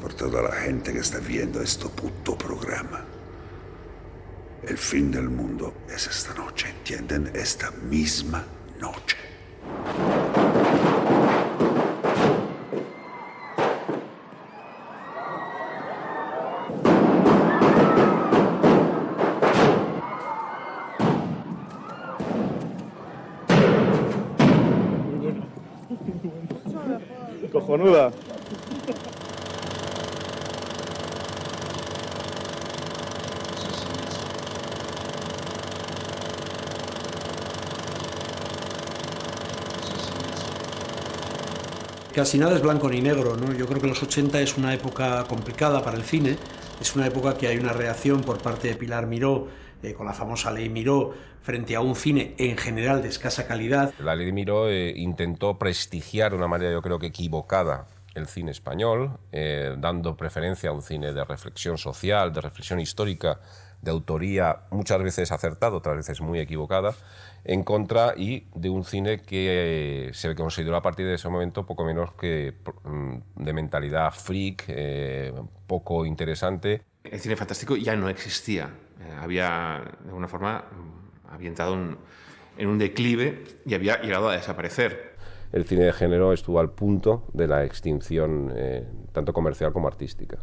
por toda la gente que está viendo este puto programa. El fin del mundo es esta noche, ¿entienden? Esta misma noche. Cojonuda. Casi nada es blanco ni negro, ¿no? Yo creo que los 80 es una época complicada para el cine, es una época que hay una reacción por parte de Pilar Miró, con la famosa Ley Miró, frente a un cine en general de escasa calidad. La Ley Miró intentó prestigiar de una manera yo creo que equivocada el cine español, dando preferencia a un cine de reflexión social, de reflexión histórica, de autoría muchas veces acertada, otras veces muy equivocada, en contra y de un cine que se consideró a partir de ese momento poco menos que de mentalidad freak, poco interesante. El cine fantástico ya no existía, había de alguna forma había entrado en un declive y había llegado a desaparecer. El cine de género estuvo al punto de la extinción tanto comercial como artística.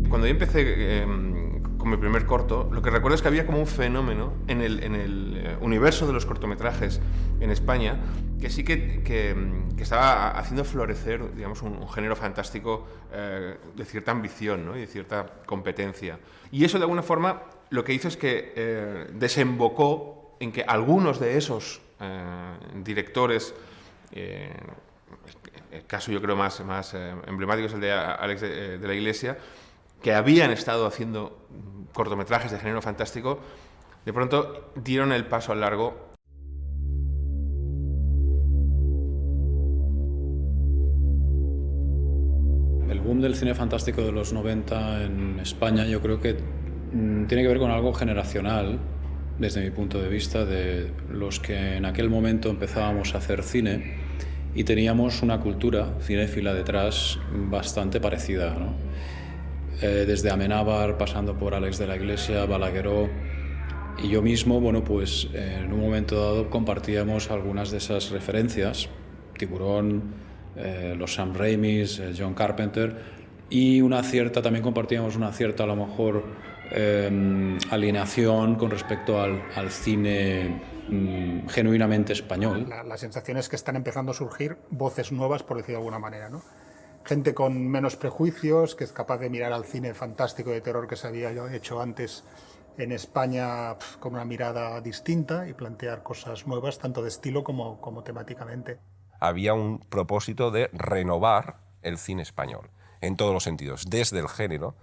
Cuando yo empecé con mi primer corto, lo que recuerdo es que había como un fenómeno en el universo de los cortometrajes en España que sí que estaba haciendo florecer, digamos, un género fantástico de cierta ambición, ¿no? Y de cierta competencia. Y eso, de alguna forma, lo que hizo es que desembocó en que algunos de esos directores, el caso yo creo más emblemático es el de Alex de la Iglesia, que habían estado haciendo cortometrajes de género fantástico, de pronto dieron el paso al largo. El boom del cine fantástico de los 90 en España yo creo que tiene que ver con algo generacional, desde mi punto de vista, de los que en aquel momento empezábamos a hacer cine y teníamos una cultura cinéfila detrás bastante parecida, ¿no? Desde Amenábar, pasando por Alex de la Iglesia, Balagueró y yo mismo, bueno, pues en un momento dado compartíamos algunas de esas referencias, Tiburón, los Sam Raimis, John Carpenter, y también compartíamos una cierta, a lo mejor, alineación con respecto al cine genuinamente español. La sensación es que están empezando a surgir voces nuevas, por decir de alguna manera, ¿no? Gente con menos prejuicios, que es capaz de mirar al cine fantástico de terror que se había hecho antes en España con una mirada distinta y plantear cosas nuevas, tanto de estilo como temáticamente. Había un propósito de renovar el cine español, en todos los sentidos, desde el género,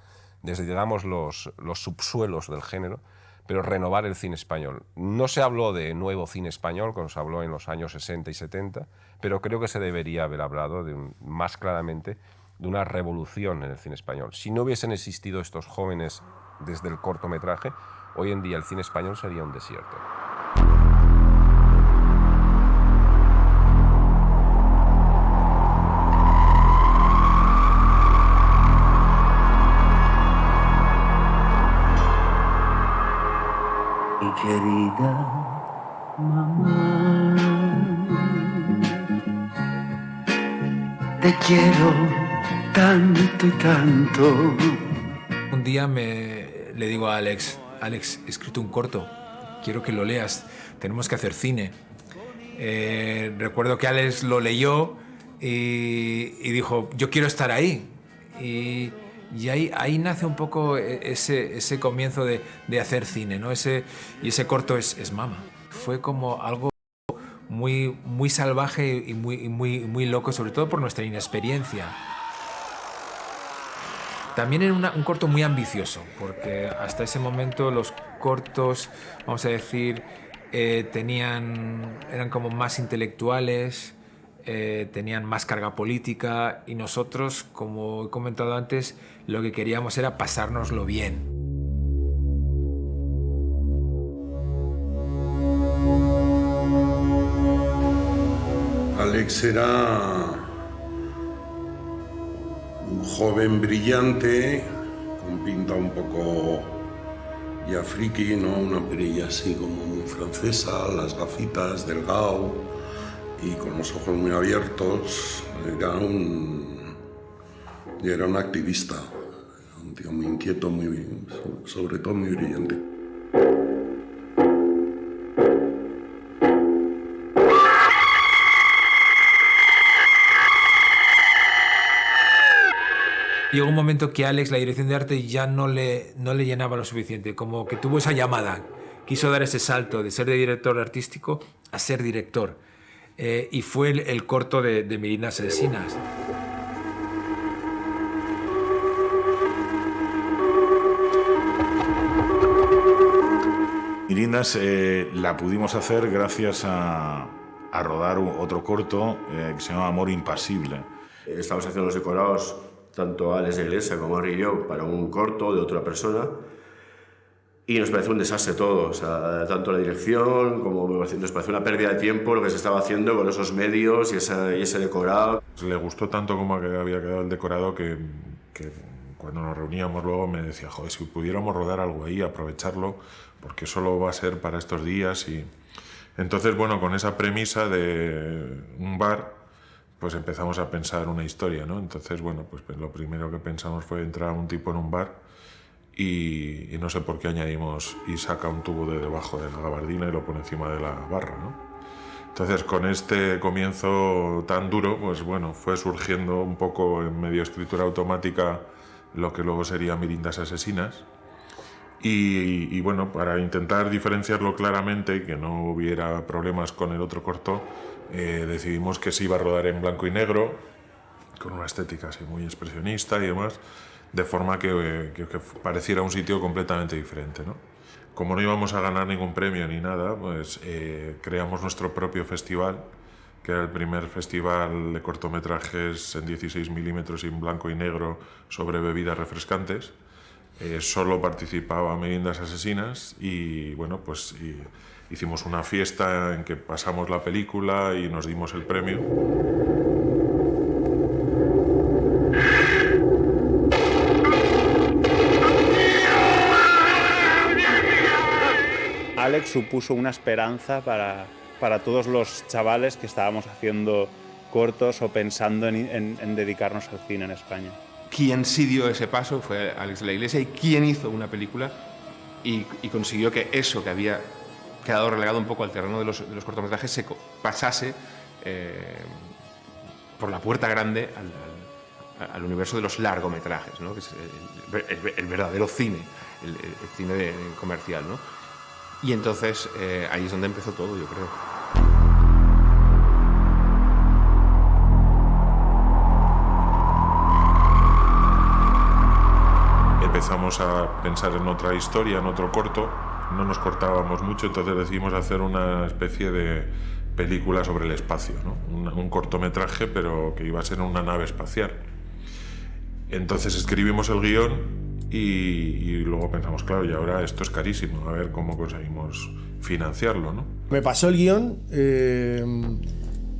desde, digamos, los subsuelos del género, pero renovar el cine español. No se habló de nuevo cine español, como se habló en los años 60 y 70, pero creo que se debería haber hablado más claramente de una revolución en el cine español. Si no hubiesen existido estos jóvenes desde el cortometraje, hoy en día el cine español sería un desierto. Mi querida mamá, te quiero tanto y tanto. Un día le digo a Alex, he escrito un corto, quiero que lo leas, tenemos que hacer cine. Recuerdo que Alex lo leyó y dijo, yo quiero estar ahí. Y ahí nace un poco ese comienzo de hacer cine, ¿no? Y ese corto es Mama. Fue como algo muy, muy salvaje y muy loco, sobre todo por nuestra inexperiencia. También era un corto muy ambicioso, porque hasta ese momento los cortos, vamos a decir, eran como más intelectuales, tenían más carga política y nosotros, como he comentado antes, lo que queríamos era pasárnoslo bien. Alex era un joven brillante, con pinta un poco ya friki, ¿no? Una perilla así como muy francesa, las gafitas, delgado y con los ojos muy abiertos. Era un activista, un tío muy inquieto, sobre todo muy brillante. Llegó un momento que a Alex la dirección de arte ya no le llenaba lo suficiente, como que tuvo esa llamada, quiso dar ese salto de ser de director artístico a ser director. Y fue el corto de Merindas Asesinas. Merindas la pudimos hacer gracias a rodar otro corto que se llama Amor Impasible. Estamos haciendo los decorados, tanto Alex de Iglesia como Henry y yo, para un corto de otra persona. Y nos parece un desastre todo, o sea, tanto la dirección como nos parece una pérdida de tiempo lo que se estaba haciendo con esos medios y ese decorado. Le gustó tanto como había quedado el decorado que cuando nos reuníamos luego me decía, joder, si pudiéramos rodar algo ahí, aprovecharlo, porque solo va a ser para estos días. Y entonces, bueno, con esa premisa de un bar, pues empezamos a pensar una historia, ¿no? Entonces, bueno, pues lo primero que pensamos fue entrar a un tipo en un bar y no sé por qué añadimos y saca un tubo de debajo de la gabardina y lo pone encima de la barra, ¿no? Entonces, con este comienzo tan duro, pues bueno, fue surgiendo un poco en medio escritura automática lo que luego sería Merindas Asesinas. Y bueno, para intentar diferenciarlo claramente y que no hubiera problemas con el otro corto, decidimos que se iba a rodar en blanco y negro, con una estética así muy expresionista y demás, de forma que pareciera un sitio completamente diferente, ¿no? Como no íbamos a ganar ningún premio ni nada, pues creamos nuestro propio festival, que era el primer festival de cortometrajes en 16 milímetros y en blanco y negro sobre bebidas refrescantes. Solo participaba Merindas Asesinas y bueno, pues hicimos una fiesta en que pasamos la película y nos dimos el premio. Alex supuso una esperanza para todos los chavales que estábamos haciendo cortos o pensando en dedicarnos al cine en España. Quien sí dio ese paso fue Alex de la Iglesia y quien hizo una película y consiguió que eso que había quedado relegado un poco al terreno de los cortometrajes se pasase por la puerta grande al universo de los largometrajes, ¿no? Que es el verdadero cine, el cine comercial, ¿no? Y entonces ahí es donde empezó todo, yo creo. Empezamos a pensar en otra historia, en otro corto. No nos cortábamos mucho, entonces decidimos hacer una especie de película sobre el espacio, ¿no? Un cortometraje, pero que iba a ser una nave espacial. Entonces escribimos el guión y luego pensamos, claro, y ahora esto es carísimo, a ver cómo conseguimos financiarlo, ¿no? Me pasó el guión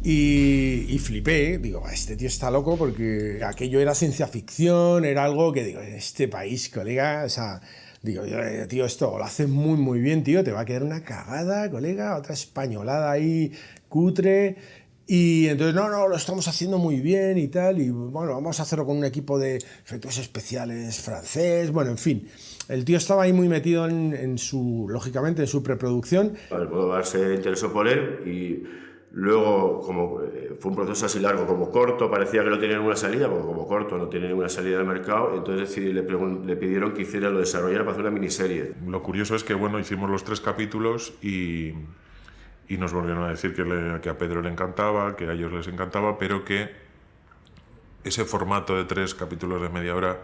y flipé, digo, este tío está loco porque aquello era ciencia ficción, era algo que digo, en este país, colega, o sea, digo, tío, esto lo haces muy muy bien, tío, te va a quedar una cagada, colega, otra españolada ahí, cutre. Y entonces, no, lo estamos haciendo muy bien y tal, y bueno, vamos a hacerlo con un equipo de efectos especiales francés, bueno, en fin. El tío estaba ahí muy metido lógicamente, en su preproducción. El Almodóvar se interesó por él y luego, como fue un proceso así largo, como corto, parecía que no tenía ninguna salida, porque como corto no tiene ninguna salida del mercado, entonces le pidieron que hiciera lo desarrollara para hacer una miniserie. Lo curioso es que, bueno, hicimos los 3 capítulos y nos volvieron a decir que a Pedro le encantaba, que a ellos les encantaba, pero que ese formato de 3 capítulos de media hora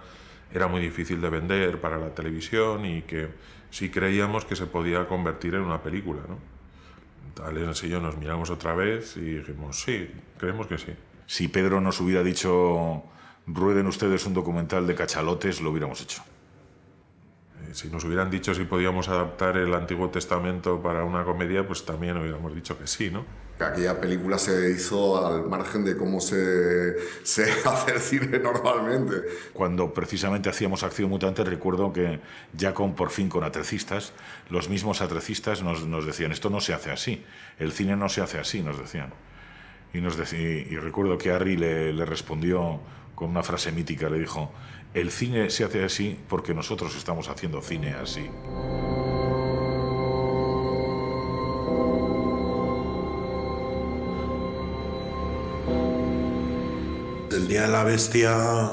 era muy difícil de vender para la televisión y que sí creíamos que se podía convertir en una película, ¿no? Alex y yo nos miramos otra vez y dijimos, sí, creemos que sí. Si Pedro nos hubiera dicho, rueden ustedes un documental de cachalotes, lo hubiéramos hecho. si nos hubieran dicho si podíamos adaptar el Antiguo Testamento para una comedia, pues también hubiéramos dicho que sí, ¿no? Aquella película se hizo al margen de cómo se hace el cine normalmente. Cuando precisamente hacíamos Acción Mutante, recuerdo que ya por fin con atrecistas, los mismos atrecistas nos decían, esto no se hace así, el cine no se hace así, nos decían. Y recuerdo que Harry le respondió con una frase mítica, le dijo, el cine se hace así porque nosotros estamos haciendo cine así. El Día de la Bestia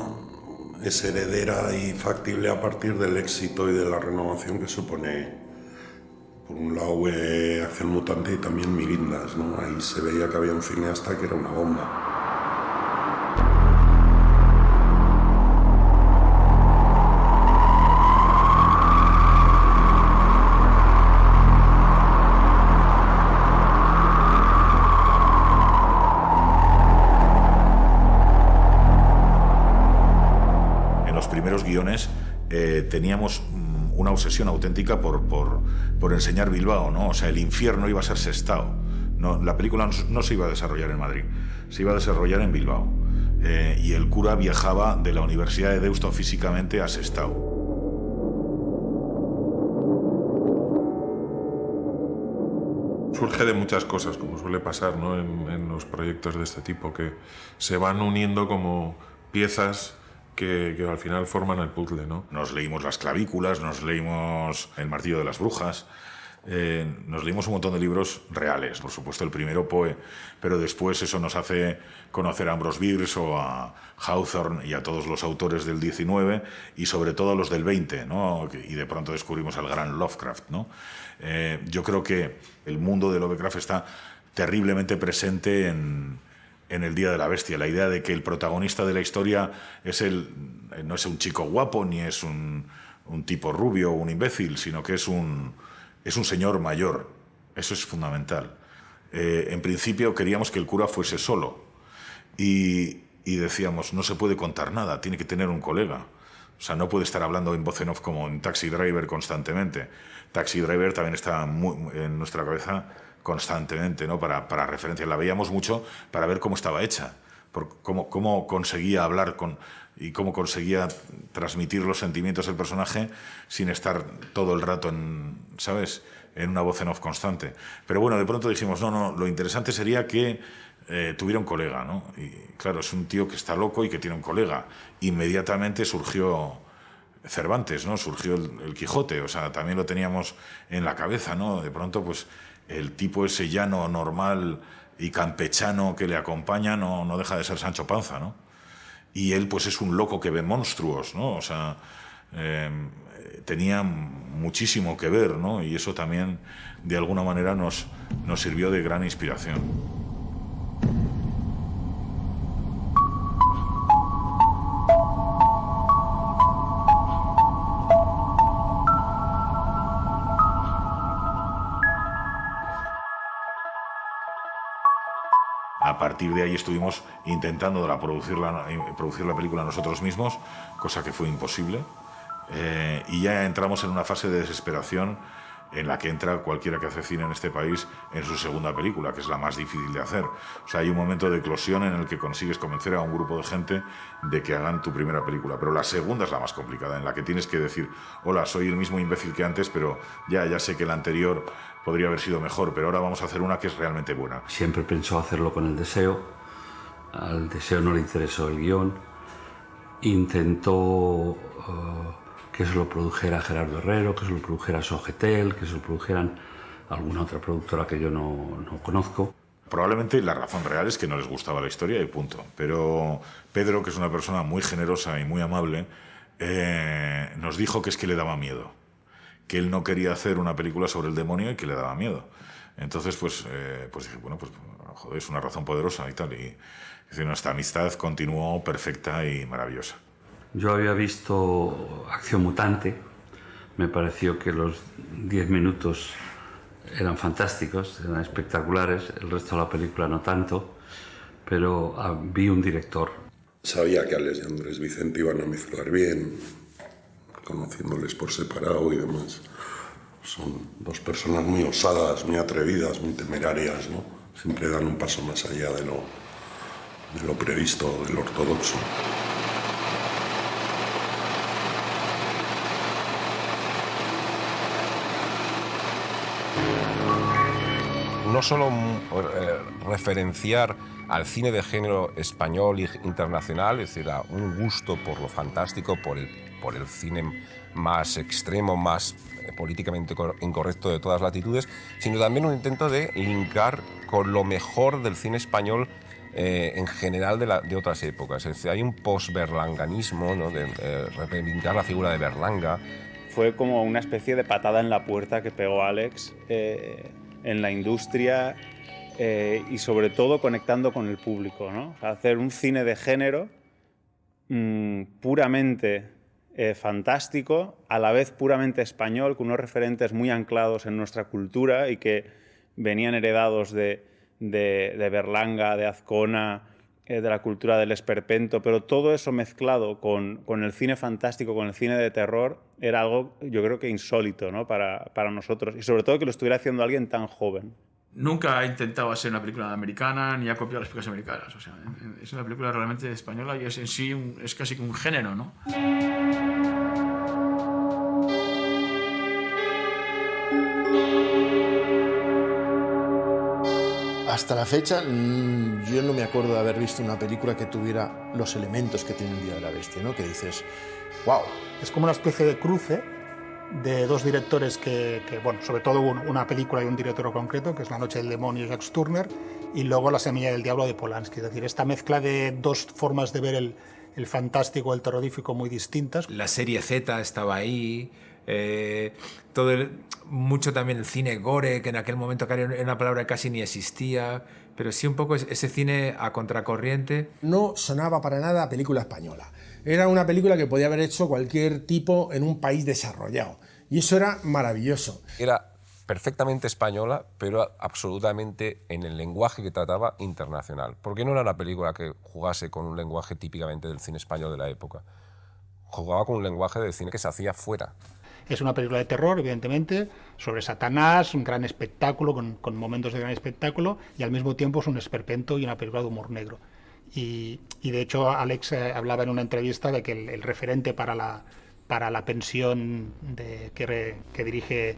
es heredera y factible a partir del éxito y de la renovación que supone, por un lado, Acción Mutante y también Mirindas, ¿no? Ahí se veía que había un cineasta que era una bomba. Guiones, teníamos una obsesión auténtica por enseñar Bilbao, ¿no? O sea, el infierno iba a ser Sestao. No, la película no se iba a desarrollar en Madrid, se iba a desarrollar en Bilbao. Y el cura viajaba de la Universidad de Deusto físicamente a Sestao. Surge de muchas cosas, como suele pasar, ¿no? en los proyectos de este tipo, que se van uniendo como piezas que al final forman el puzzle, ¿no? Nos leímos Las clavículas, nos leímos El martillo de las brujas, nos leímos un montón de libros reales, por supuesto el primero Poe, pero después eso nos hace conocer a Ambrose Bierce o a Hawthorne y a todos los autores del 19 y sobre todo a los del 20, ¿no? Y de pronto descubrimos al gran Lovecraft, ¿no? Yo creo que el mundo de Lovecraft está terriblemente presente en El Día de la Bestia, la idea de que el protagonista de la historia no es un chico guapo, ni es un tipo rubio o un imbécil, sino que es un señor mayor. Eso es fundamental. En principio queríamos que el cura fuese solo y decíamos, no se puede contar nada, tiene que tener un colega. O sea, no puede estar hablando en voz en off como en Taxi Driver constantemente. Taxi Driver también está en nuestra cabeza constantemente, ¿no? Para referencia. La veíamos mucho para ver cómo estaba hecha, cómo conseguía hablar y cómo conseguía transmitir los sentimientos del personaje sin estar todo el rato en una voz en off constante. Pero bueno, de pronto dijimos, no, lo interesante sería que tuviera un colega, ¿no? Y claro, es un tío que está loco y que tiene un colega. Inmediatamente surgió Cervantes, ¿no? Surgió el Quijote, o sea, también lo teníamos en la cabeza, ¿no? De pronto, pues, el tipo ese llano, normal y campechano que le acompaña no deja de ser Sancho Panza, ¿no? Y él, pues, es un loco que ve monstruos, ¿no? O sea, tenía muchísimo que ver, ¿no? Y eso también, de alguna manera, nos sirvió de gran inspiración. A partir de ahí estuvimos intentando producir la película nosotros mismos, cosa que fue imposible, y ya entramos en una fase de desesperación en la que entra cualquiera que hace cine en este país en su segunda película, que es la más difícil de hacer. O sea, hay un momento de eclosión en el que consigues convencer a un grupo de gente de que hagan tu primera película, pero la segunda es la más complicada, en la que tienes que decir, hola, soy el mismo imbécil que antes, pero ya sé que la anterior podría haber sido mejor, pero ahora vamos a hacer una que es realmente buena. Siempre pensó hacerlo con el Deseo, al Deseo no le interesó el guión, intentó que se lo produjera Gerardo Herrero, que se lo produjera Sogetel, que se lo produjeran alguna otra productora que yo no conozco. Probablemente la razón real es que no les gustaba la historia y punto, pero Pedro, que es una persona muy generosa y muy amable, nos dijo que es que le daba miedo, que él no quería hacer una película sobre el demonio y que le daba miedo. Entonces, pues dije, bueno, pues joder, es una razón poderosa y tal. Y nuestra amistad continuó perfecta y maravillosa. Yo había visto Acción Mutante, me pareció que los 10 minutos eran fantásticos, eran espectaculares, el resto de la película no tanto, pero vi un director. Sabía que Alex y Andrés Vicente iban a mezclar bien, conociéndoles por separado y demás. Son dos personas muy osadas, muy atrevidas, muy temerarias, ¿no? Siempre dan un paso más allá de lo previsto, de lo ortodoxo. No solo referenciar al cine de género español e internacional, es decir, a un gusto por lo fantástico, por el cine más extremo, más políticamente incorrecto de todas latitudes, sino también un intento de linkar con lo mejor del cine español en general de otras épocas. Es decir, hay un post-berlanganismo, ¿no? De reivindicar la figura de Berlanga. Fue como una especie de patada en la puerta que pegó Alex en la industria y sobre todo conectando con el público, ¿no? O sea, hacer un cine de género puramente fantástico, a la vez puramente español, con unos referentes muy anclados en nuestra cultura y que venían heredados de Berlanga, de Azcona, de la cultura del esperpento, pero todo eso mezclado con el cine fantástico, con el cine de terror, era algo, yo creo que insólito, ¿no? para nosotros, y sobre todo que lo estuviera haciendo alguien tan joven. Nunca ha intentado hacer una película americana ni ha copiado las películas americanas. O sea, es una película realmente española y es en sí es casi un género, ¿no? Hasta la fecha, yo no me acuerdo de haber visto una película que tuviera los elementos que tiene El Día de la Bestia, ¿no? Que dices, wow. Es como una especie de cruce de dos directores bueno, sobre todo una película y un director concreto, que es La Noche del Demonio, Jacques Tourneur, y luego La Semilla del Diablo de Polanski. Es decir, esta mezcla de dos formas de ver el fantástico, el terrorífico muy distintas. La serie Z estaba ahí, mucho también el cine gore, que en aquel momento era una palabra que casi ni existía, pero sí un poco ese cine a contracorriente. No sonaba para nada a película española. Era una película que podía haber hecho cualquier tipo en un país desarrollado. Y eso era maravilloso. Era perfectamente española, pero absolutamente en el lenguaje que trataba internacional. Porque no era una película que jugase con un lenguaje típicamente del cine español de la época. Jugaba con un lenguaje del cine que se hacía fuera. Es una película de terror, evidentemente, sobre Satanás, un gran espectáculo, con momentos de gran espectáculo, y al mismo tiempo es un esperpento y una película de humor negro. Y de hecho Alex hablaba en una entrevista de que el referente para la pensión que dirige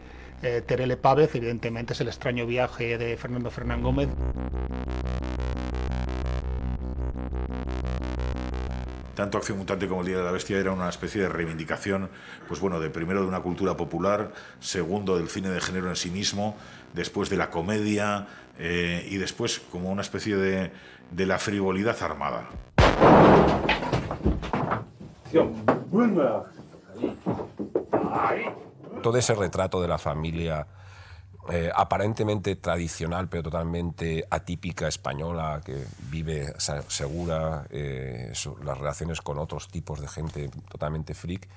Terele Pávez, evidentemente, es El extraño viaje de Fernando Fernán Gómez. Tanto Acción Mutante como El Día de la Bestia era una especie de reivindicación, pues bueno, primero de una cultura popular, segundo del cine de género en sí mismo, después de la comedia y después como una especie de la frivolidad armada. Todo ese retrato de la familia aparentemente tradicional, pero totalmente atípica española, que vive segura, las relaciones con otros tipos de gente totalmente freak,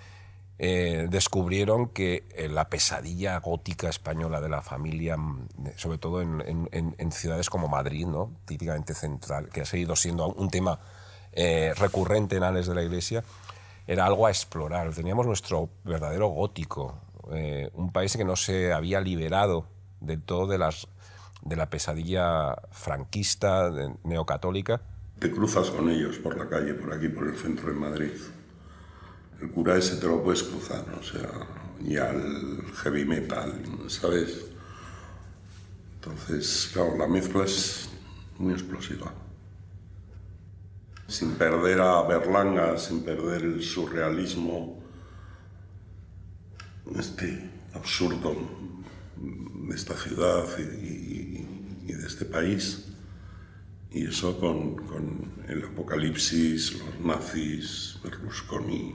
descubrieron que la pesadilla gótica española de la familia, sobre todo en ciudades como Madrid, ¿no? Típicamente central, que ha seguido siendo un tema recurrente en Ales de la Iglesia, era algo a explorar. Teníamos nuestro verdadero gótico, un país que no se había liberado del todo de la pesadilla franquista, neocatólica. Te cruzas con ellos por la calle, por aquí, por el centro de Madrid. El cura ese te lo puedes cruzar, o sea, y al heavy metal, ¿sabes? Entonces, claro, la mezcla es muy explosiva. Sin perder a Berlanga, sin perder el surrealismo, absurdo de esta ciudad y de este país. Y eso con el apocalipsis, los nazis, Berlusconi,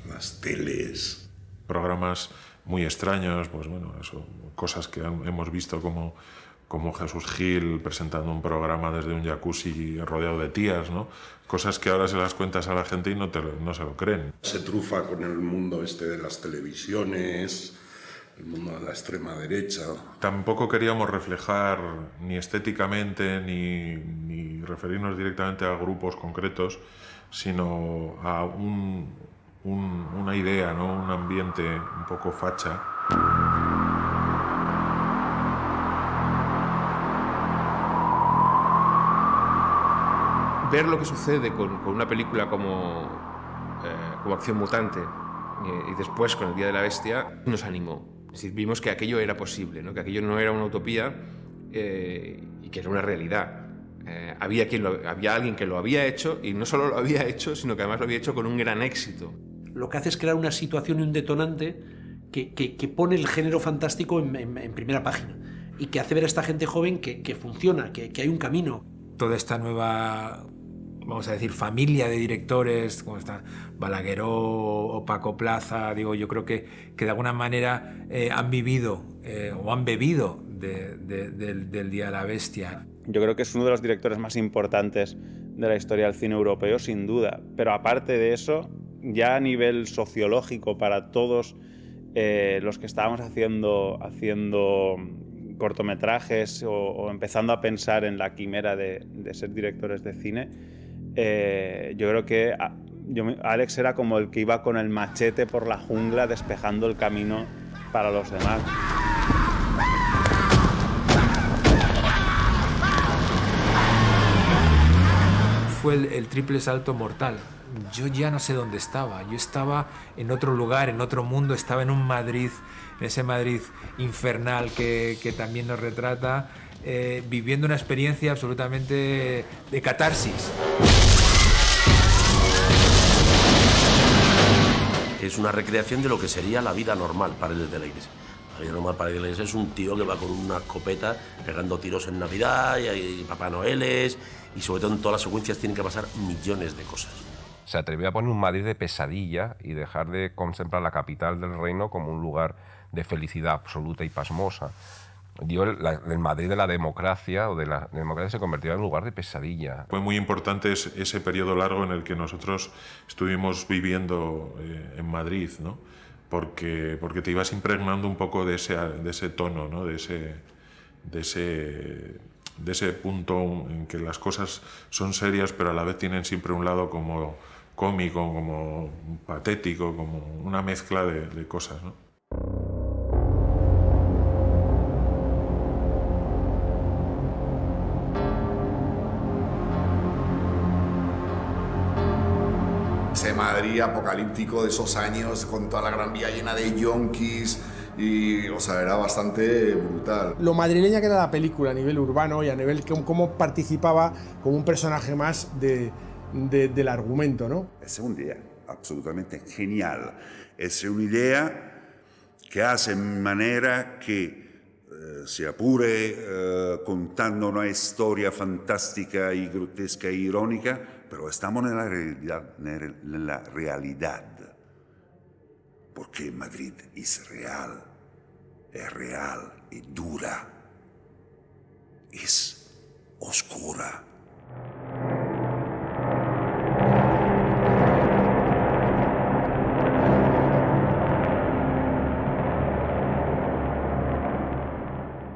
las teles. Programas muy extraños, pues bueno, eso, cosas que hemos visto como Jesús Gil presentando un programa desde un jacuzzi rodeado de tías, ¿no? Cosas que ahora se las cuentas a la gente y no se lo creen. Se trufa con el mundo de las televisiones, el mundo de la extrema derecha. Tampoco queríamos reflejar ni estéticamente ni referirnos directamente a grupos concretos, sino a una idea, ¿no? Un ambiente un poco facha. Ver lo que sucede con una película como Acción Mutante y después con El Día de la Bestia nos animó. Es decir, vimos que aquello era posible, ¿no? Que aquello no era una utopía y que era una realidad. Había alguien que lo había hecho, y no solo lo había hecho, sino que además lo había hecho con un gran éxito. Lo que hace es crear una situación y un detonante que pone el género fantástico en primera página y que hace ver a esta gente joven que funciona, que hay un camino. Toda esta nueva, vamos a decir, familia de directores, como está Balagueró o Paco Plaza, digo, yo creo que de alguna manera han vivido o han bebido del Día de la Bestia. Yo creo que es uno de los directores más importantes de la historia del cine europeo, sin duda. Pero aparte de eso, ya a nivel sociológico, para todos los que estábamos haciendo cortometrajes o empezando a pensar en la quimera de ser directores de cine, yo creo que Alex era como el que iba con el machete por la jungla despejando el camino para los demás. Fue el triple salto mortal. Yo ya no sé dónde estaba. Yo estaba en otro lugar, en otro mundo. Estaba en un Madrid, en ese Madrid infernal que también nos retrata, viviendo una experiencia absolutamente de catarsis. Es una recreación de lo que sería la vida normal para el de la Iglesia. La vida normal para el de la Iglesia es un tío que va con una escopeta pegando tiros en Navidad y hay Papá Noeles, y sobre todo en todas las secuencias tienen que pasar millones de cosas. Se atrevió a poner un Madrid de pesadilla y dejar de contemplar la capital del reino como un lugar de felicidad absoluta y pasmosa. El Madrid de la democracia o de la democracia se convirtió en un lugar de pesadilla. Fue muy importante ese periodo largo en el que nosotros estuvimos viviendo en Madrid, ¿no? Porque te ibas impregnando un poco de ese tono, ¿no? de ese punto en que las cosas son serias, pero a la vez tienen siempre un lado como cómico, como patético, como una mezcla de cosas, ¿no? Ese Madrid apocalíptico de esos años, con toda la Gran Vía llena de yonkis, y, o sea, era bastante brutal. Lo madrileña que era la película a nivel urbano y a nivel cómo participaba como un personaje más del argumento, ¿no? Es una idea absolutamente genial. Es una idea que hace en manera que, sia pure contando una historia fantástica y grotesca e irónica, pero estamos en la realidad. Porque Madrid es real y dura, es oscura.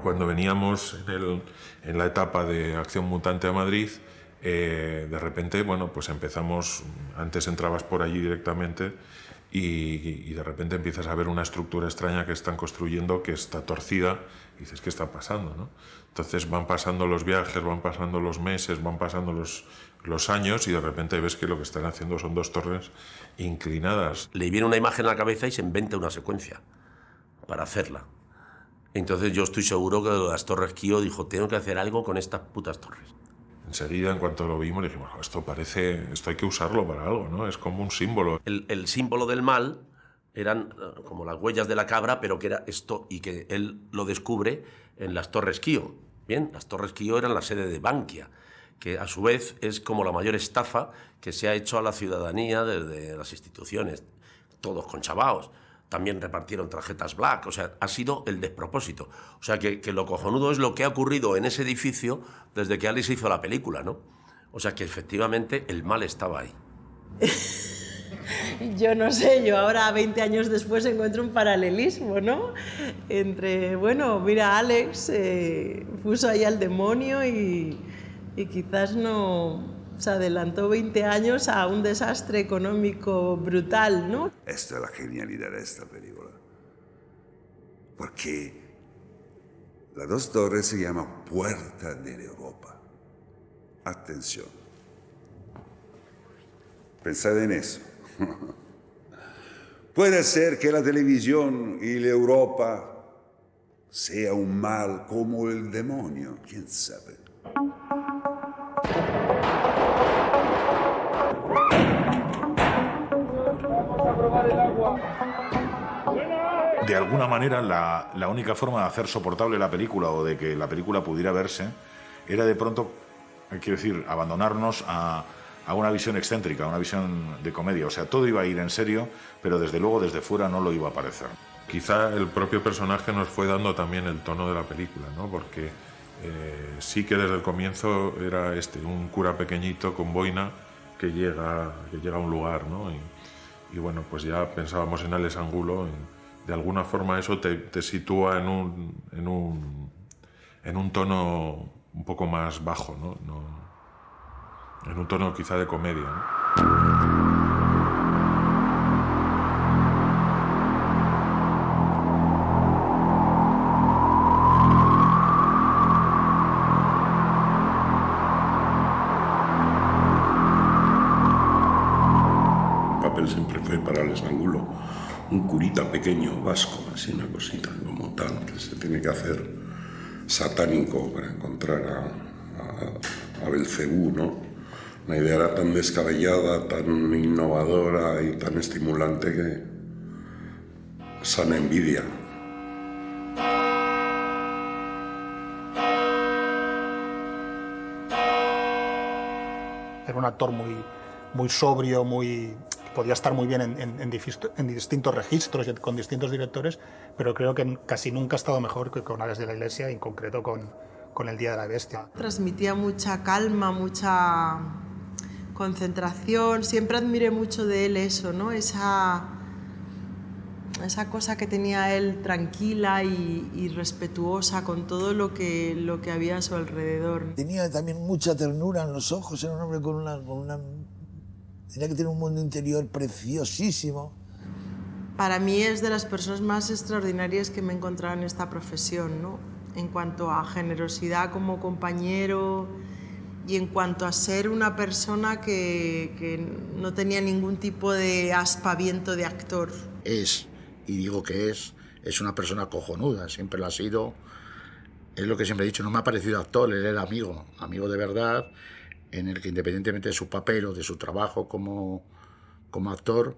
Cuando veníamos en la etapa de Acción Mutante a Madrid, de repente, bueno, pues empezamos, antes entrabas por allí directamente y de repente empiezas a ver una estructura extraña que están construyendo, que está torcida, y dices, ¿qué está pasando, no? Entonces van pasando los viajes, van pasando los meses, van pasando los años, y de repente ves que lo que están haciendo son dos torres inclinadas. Le viene una imagen a la cabeza y se inventa una secuencia para hacerla. Entonces yo estoy seguro que las Torres Kío dijo, tengo que hacer algo con estas putas torres. Enseguida, en cuanto lo vimos, dijimos, esto hay que usarlo para algo, ¿no? Es como un símbolo. El símbolo del mal eran como las huellas de la cabra, pero que era esto, y que él lo descubre en las Torres Kío. Bien, las Torres Kío eran la sede de Bankia, que a su vez es como la mayor estafa que se ha hecho a la ciudadanía desde las instituciones, todos conchavaos. También repartieron tarjetas black, o sea, ha sido el despropósito. O sea, que lo cojonudo es lo que ha ocurrido en ese edificio desde que Alex hizo la película, ¿no? O sea, que efectivamente el mal estaba ahí. Yo no sé, yo ahora 20 años después encuentro un paralelismo, ¿no? Entre, bueno, mira, Alex puso ahí al demonio y quizás no Se adelantó 20 años a un desastre económico brutal, ¿no? Esta es la genialidad de esta película. Porque las dos torres se llaman Puerta de Europa. Atención. Pensad en eso. Puede ser que la televisión y la Europa sea un mal como el demonio, quién sabe. De alguna manera, la única forma de hacer soportable la película o de que la película pudiera verse era de pronto, quiero decir, abandonarnos a una visión excéntrica, a una visión de comedia. O sea, todo iba a ir en serio, pero desde luego desde fuera no lo iba a parecer. Quizá el propio personaje nos fue dando también el tono de la película, ¿no? Porque sí que desde el comienzo era un cura pequeñito con boina que llega a un lugar, ¿no? Y bueno, pues ya pensábamos en Alex Angulo. De alguna forma eso te sitúa en un tono un poco más bajo, ¿no? En un tono quizá de comedia, ¿no? Siempre fue para Alex Angulo un curita pequeño vasco, así una cosita como tal, que se tiene que hacer satánico para encontrar a Belcebú, ¿no? La idea era tan descabellada, tan innovadora y tan estimulante que sana envidia. Era un actor muy sobrio, podía estar muy bien en distintos registros y con distintos directores, pero creo que casi nunca ha estado mejor que con Alex de la Iglesia, y en concreto con El Día de la Bestia. Transmitía mucha calma, mucha concentración. Siempre admiré mucho de él eso, ¿no? Esa cosa que tenía él tranquila y respetuosa con todo lo que había a su alrededor. Tenía también mucha ternura en los ojos, era un hombre con una tenía que tener un mundo interior preciosísimo. Para mí es de las personas más extraordinarias que me he encontrado en esta profesión, ¿no? En cuanto a generosidad como compañero y en cuanto a ser una persona que no tenía ningún tipo de aspaviento de actor. Es, y digo que es una persona cojonuda, siempre lo ha sido. Es lo que siempre he dicho, no me ha parecido actor, él era amigo de verdad, en el que independientemente de su papel o de su trabajo como actor,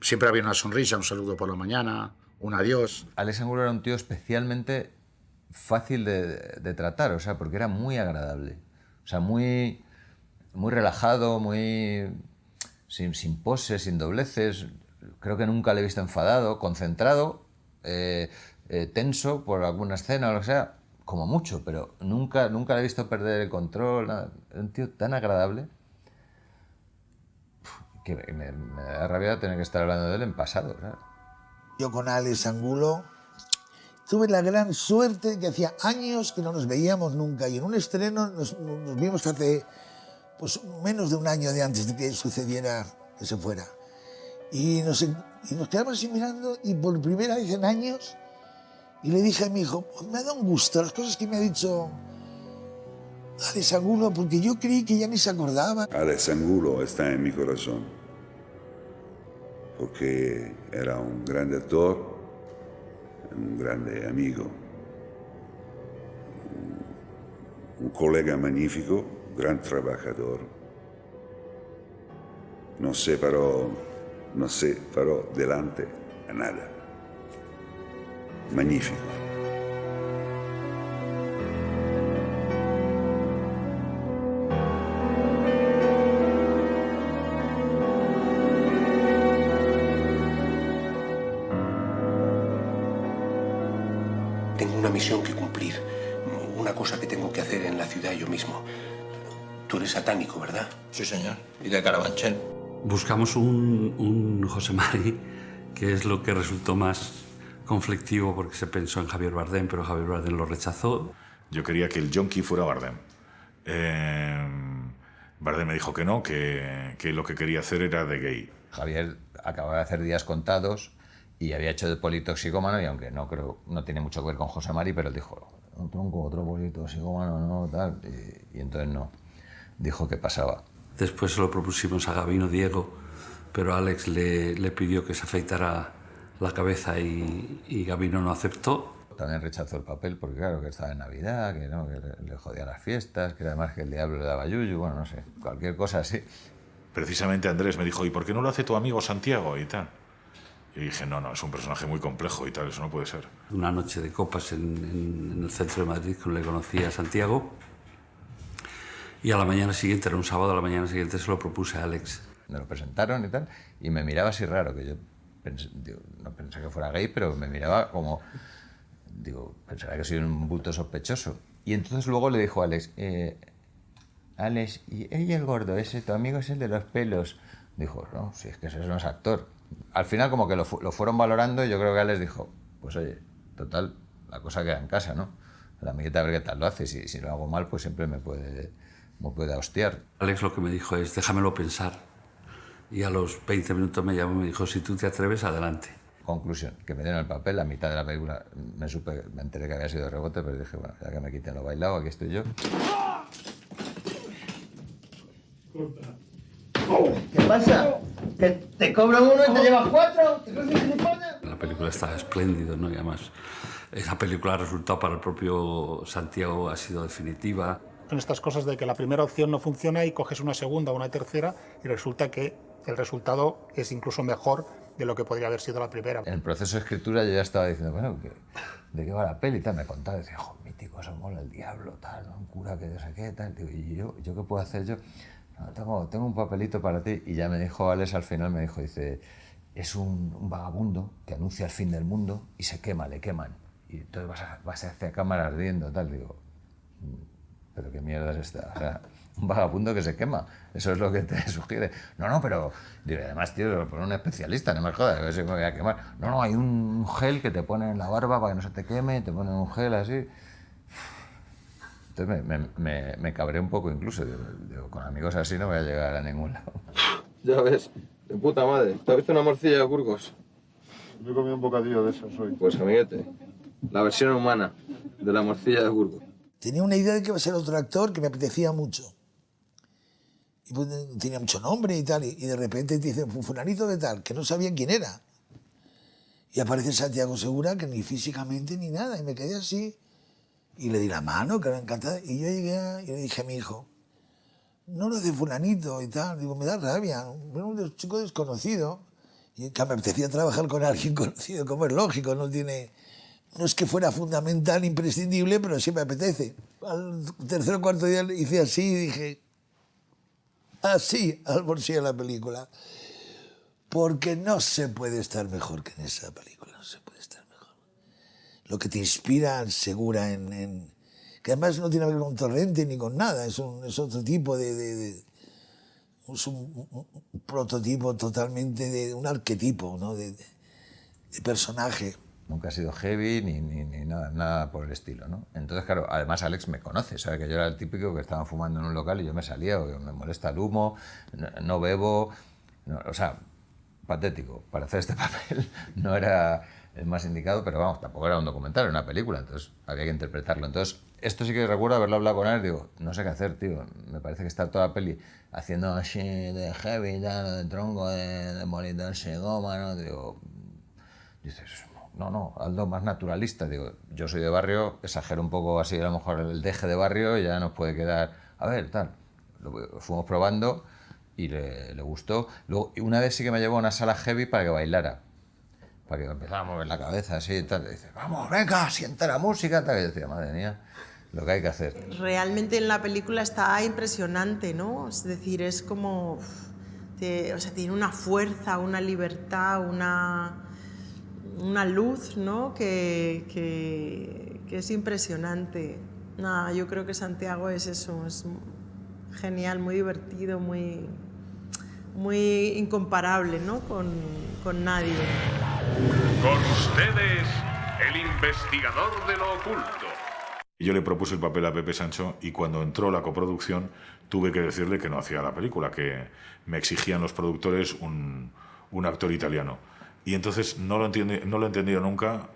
siempre había una sonrisa, un saludo por la mañana, un adiós. Alex Angulo era un tío especialmente fácil de tratar, o sea, porque era muy agradable, o sea, muy relajado, sin poses, sin dobleces. Creo que nunca le he visto enfadado, concentrado, tenso por alguna escena o lo que sea, como mucho, pero nunca le he visto perder el control, nada. Era un tío tan agradable que me da rabia tener que estar hablando de él en pasado, ¿sabes? Yo con Alex Angulo tuve la gran suerte que hacía años que no nos veíamos nunca, y en un estreno nos vimos hace menos de un año de antes de que sucediera que se fuera. Y nos quedamos así mirando, y por primera vez en años, y le dije a mi hijo, me ha dado un gusto las cosas que me ha dicho Alex Angulo, porque yo creí que ya ni se acordaba. Alex Angulo está en mi corazón, porque era un grande actor, un grande amigo, un colega magnífico, gran trabajador. No se paró delante a nada. Magnífico. Tengo una misión que cumplir, una cosa que tengo que hacer en la ciudad yo mismo. Tú eres satánico, ¿verdad? Sí, señor. Y de Carabanchel. Buscamos un José Mari, que es lo que resultó más conflictivo, porque se pensó en Javier Bardem, pero Javier Bardem lo rechazó. Yo quería que el yonki fuera Bardem. Bardem me dijo que no, que lo que quería hacer era de gay. Javier acababa de hacer Días contados y había hecho de politoxicómano, y aunque no tiene mucho que ver con José Mari, pero él dijo, un tronco, otro politoxicómano, no, tal, y entonces no, dijo que pasaba. Después se lo propusimos a Gabino Diego, pero Alex le pidió que se afeitara la cabeza y Gabino no aceptó. También rechazó el papel porque claro, que estaba en Navidad, que le jodía las fiestas, que además que el diablo le daba yuyu, bueno, no sé, cualquier cosa así. Precisamente Andrés me dijo, ¿y por qué no lo hace tu amigo Santiago y tal? Y dije, no, es un personaje muy complejo y tal, eso no puede ser. Una noche de copas en el centro de Madrid, que le conocí a Santiago, y a la mañana siguiente, era un sábado, a la mañana siguiente se lo propuse a Alex. Me lo presentaron y tal, y me miraba así raro, que yo no pensé que fuera gay, pero me miraba como... pensaba que soy un bulto sospechoso. Y entonces luego le dijo a Alex, Alex, ¿y el gordo ese, tu amigo es el de los pelos? Dijo, no, si es que ese no es actor. Al final como que lo fueron valorando y yo creo que Alex dijo, pues oye, total, la cosa queda en casa, ¿no? La amiguita a ver qué tal lo hace, si lo hago mal, pues siempre me puede hostiar. Alex lo que me dijo es, déjamelo pensar. Y a los 20 minutos me llamó y me dijo, si tú te atreves, adelante. Conclusión, que me dieron el papel, la mitad de la película me enteré que había sido de rebote, pero dije, bueno, ya que me quiten lo bailado, aquí estoy yo. ¿Qué pasa? ¿Que te cobra uno y te llevas cuatro? ¿Te crees gilipollas? La película está espléndida, ¿no? Y además, esa película, el resultado para el propio Santiago ha sido definitiva. Son estas cosas de que la primera opción no funciona y coges una segunda o una tercera y resulta que el resultado es incluso mejor de lo que podría haber sido la primera. En el proceso de escritura yo ya estaba diciendo, bueno, ¿de qué va la peli? Tal, me contaba, decía, jo, mítico, eso mola el diablo, tal, ¿no? Un cura que no sé qué, tal. Digo, ¿y yo qué puedo hacer yo? No, tengo un papelito para ti. Y ya me dijo Alex, al final me dijo, dice, es un vagabundo que anuncia el fin del mundo y se quema, le queman. Y entonces vas hacia cámara ardiendo, tal. Digo, ¿pero qué mierda es esta? O sea, un vagabundo que se quema. Eso es lo que te sugiere. No, pero... Digo, además, tío, lo pone un especialista, no me jodas, a ver si me voy a quemar. No, hay un gel que te ponen en la barba para que no se te queme, te ponen un gel así. Entonces me cabré un poco incluso. Digo, con amigos así no voy a llegar a ningún lado. Ya ves, de puta madre. ¿Te has visto una morcilla de Burgos? Yo he comido un bocadillo de esos hoy. Pues amiguete, la versión humana de la morcilla de Burgos. Tenía una idea de que iba a ser otro actor que me apetecía mucho. Y pues, tenía mucho nombre y tal, y de repente te dicen, fulanito de tal, que no sabían quién era. Y aparece Santiago Segura, que ni físicamente ni nada, y me quedé así. Y le di la mano, que era encantada, y yo llegué y le dije a mi hijo, no lo de fulanito y tal, digo, me da rabia, era un chico desconocido, y que me apetecía trabajar con alguien conocido, como es lógico, no es que fuera fundamental, imprescindible, pero sí me apetece. Al tercer o cuarto día hice así y dije, así, al bolsillo de la película. Porque no se puede estar mejor que en esa película, no se puede estar mejor. Lo que te inspira Segura que además no tiene que ver con Torrente ni con nada, es otro tipo es un prototipo totalmente, de un arquetipo, ¿no? de personaje. Nunca ha sido heavy ni nada por el estilo, ¿no? Entonces, claro, además Alex me conoce, sabe que yo era el típico que estaba fumando en un local y yo me salía, o me molesta el humo, no bebo, o sea, patético. Para hacer este papel no era el más indicado, pero vamos, tampoco era un documental, era una película, entonces había que interpretarlo. Entonces, esto sí que recuerdo haberlo hablado con él, digo, no sé qué hacer, tío, me parece que está toda la peli haciendo así de heavy, de tronco, de molitarse goma, ¿no? Digo, dices, no, algo más naturalista. Digo, yo soy de barrio, exagero un poco así, a lo mejor el deje de barrio y ya nos puede quedar, a ver, tal. Lo fuimos probando y le gustó. Luego, una vez sí que me llevó a una sala heavy para que bailara, para que empezara a mover la cabeza así y tal. Y dice, vamos, venga, sienta la música, tal. Y yo decía, madre mía, lo que hay que hacer. Realmente en la película está impresionante, ¿no? Es decir, es como... tiene una fuerza, una libertad, una luz, ¿no? que es impresionante. Nada, yo creo que Santiago es eso, es genial, muy divertido, muy incomparable, ¿no? con nadie. Con ustedes, el investigador de lo oculto. Yo le propuse el papel a Pepe Sancho y cuando entró la coproducción tuve que decirle que no hacía la película, que me exigían los productores un actor italiano. Y entonces no lo entendió nunca.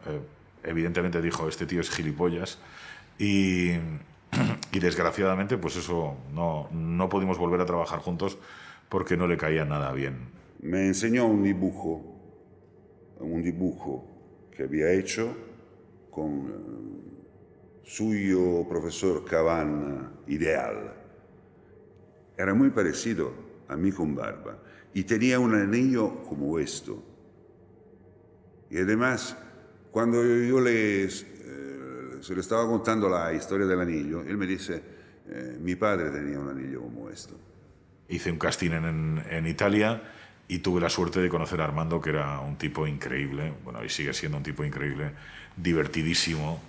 Evidentemente dijo, este tío es gilipollas. Y desgraciadamente, pues eso, no pudimos volver a trabajar juntos porque no le caía nada bien. Me enseñó un dibujo que había hecho con suyo profesor Cavan Ideal. Era muy parecido a mí con barba y tenía un anillo como esto. Y además, cuando yo se le estaba contando la historia del anillo, él me dice, mi padre tenía un anillo como esto. Hice un casting en Italia y tuve la suerte de conocer a Armando, que era un tipo increíble, bueno, y sigue siendo un tipo increíble, divertidísimo,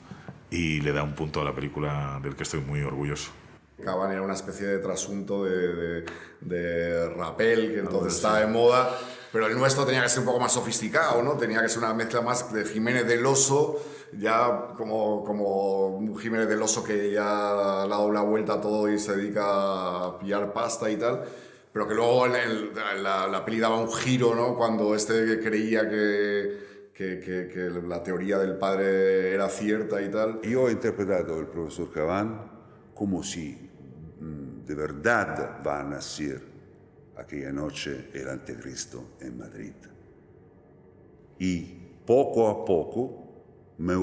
y le da un punto a la película del que estoy muy orgulloso. Cavan era una especie de trasunto de rapel, que entonces estaba de moda, pero el nuestro tenía que ser un poco más sofisticado, ¿no? Tenía que ser una mezcla más de Jiménez del Oso, ya como un Jiménez del Oso que ya le ha dado la vuelta a todo y se dedica a pillar pasta y tal, pero que luego la peli daba un giro, ¿no? Cuando creía que la teoría del padre era cierta y tal. Yo he interpretado al profesor Cavan como si de verdad va a nacer aquella noche el anticristo en Madrid. Y poco a poco me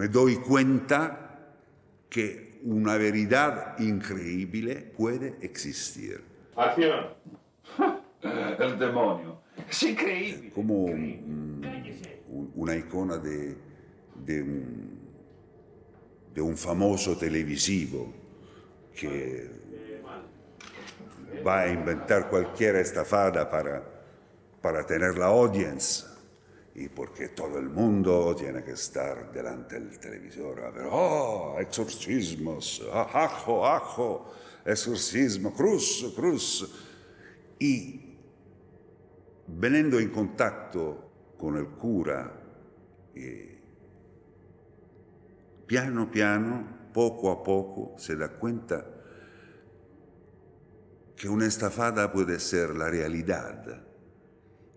doy cuenta que una verdad increíble puede existir. ¡Acción! El demonio. Es increíble. Como una icona de un famoso televisivo que va a inventar cualquier estafada para tener la audiencia y porque todo el mundo tiene que estar delante del televisor a ver, exorcismos, ajo, exorcismo, cruz. Y venendo in contatto con il cura, piano piano, poco a poco, se da cuenta que una estafada puede ser la realidad.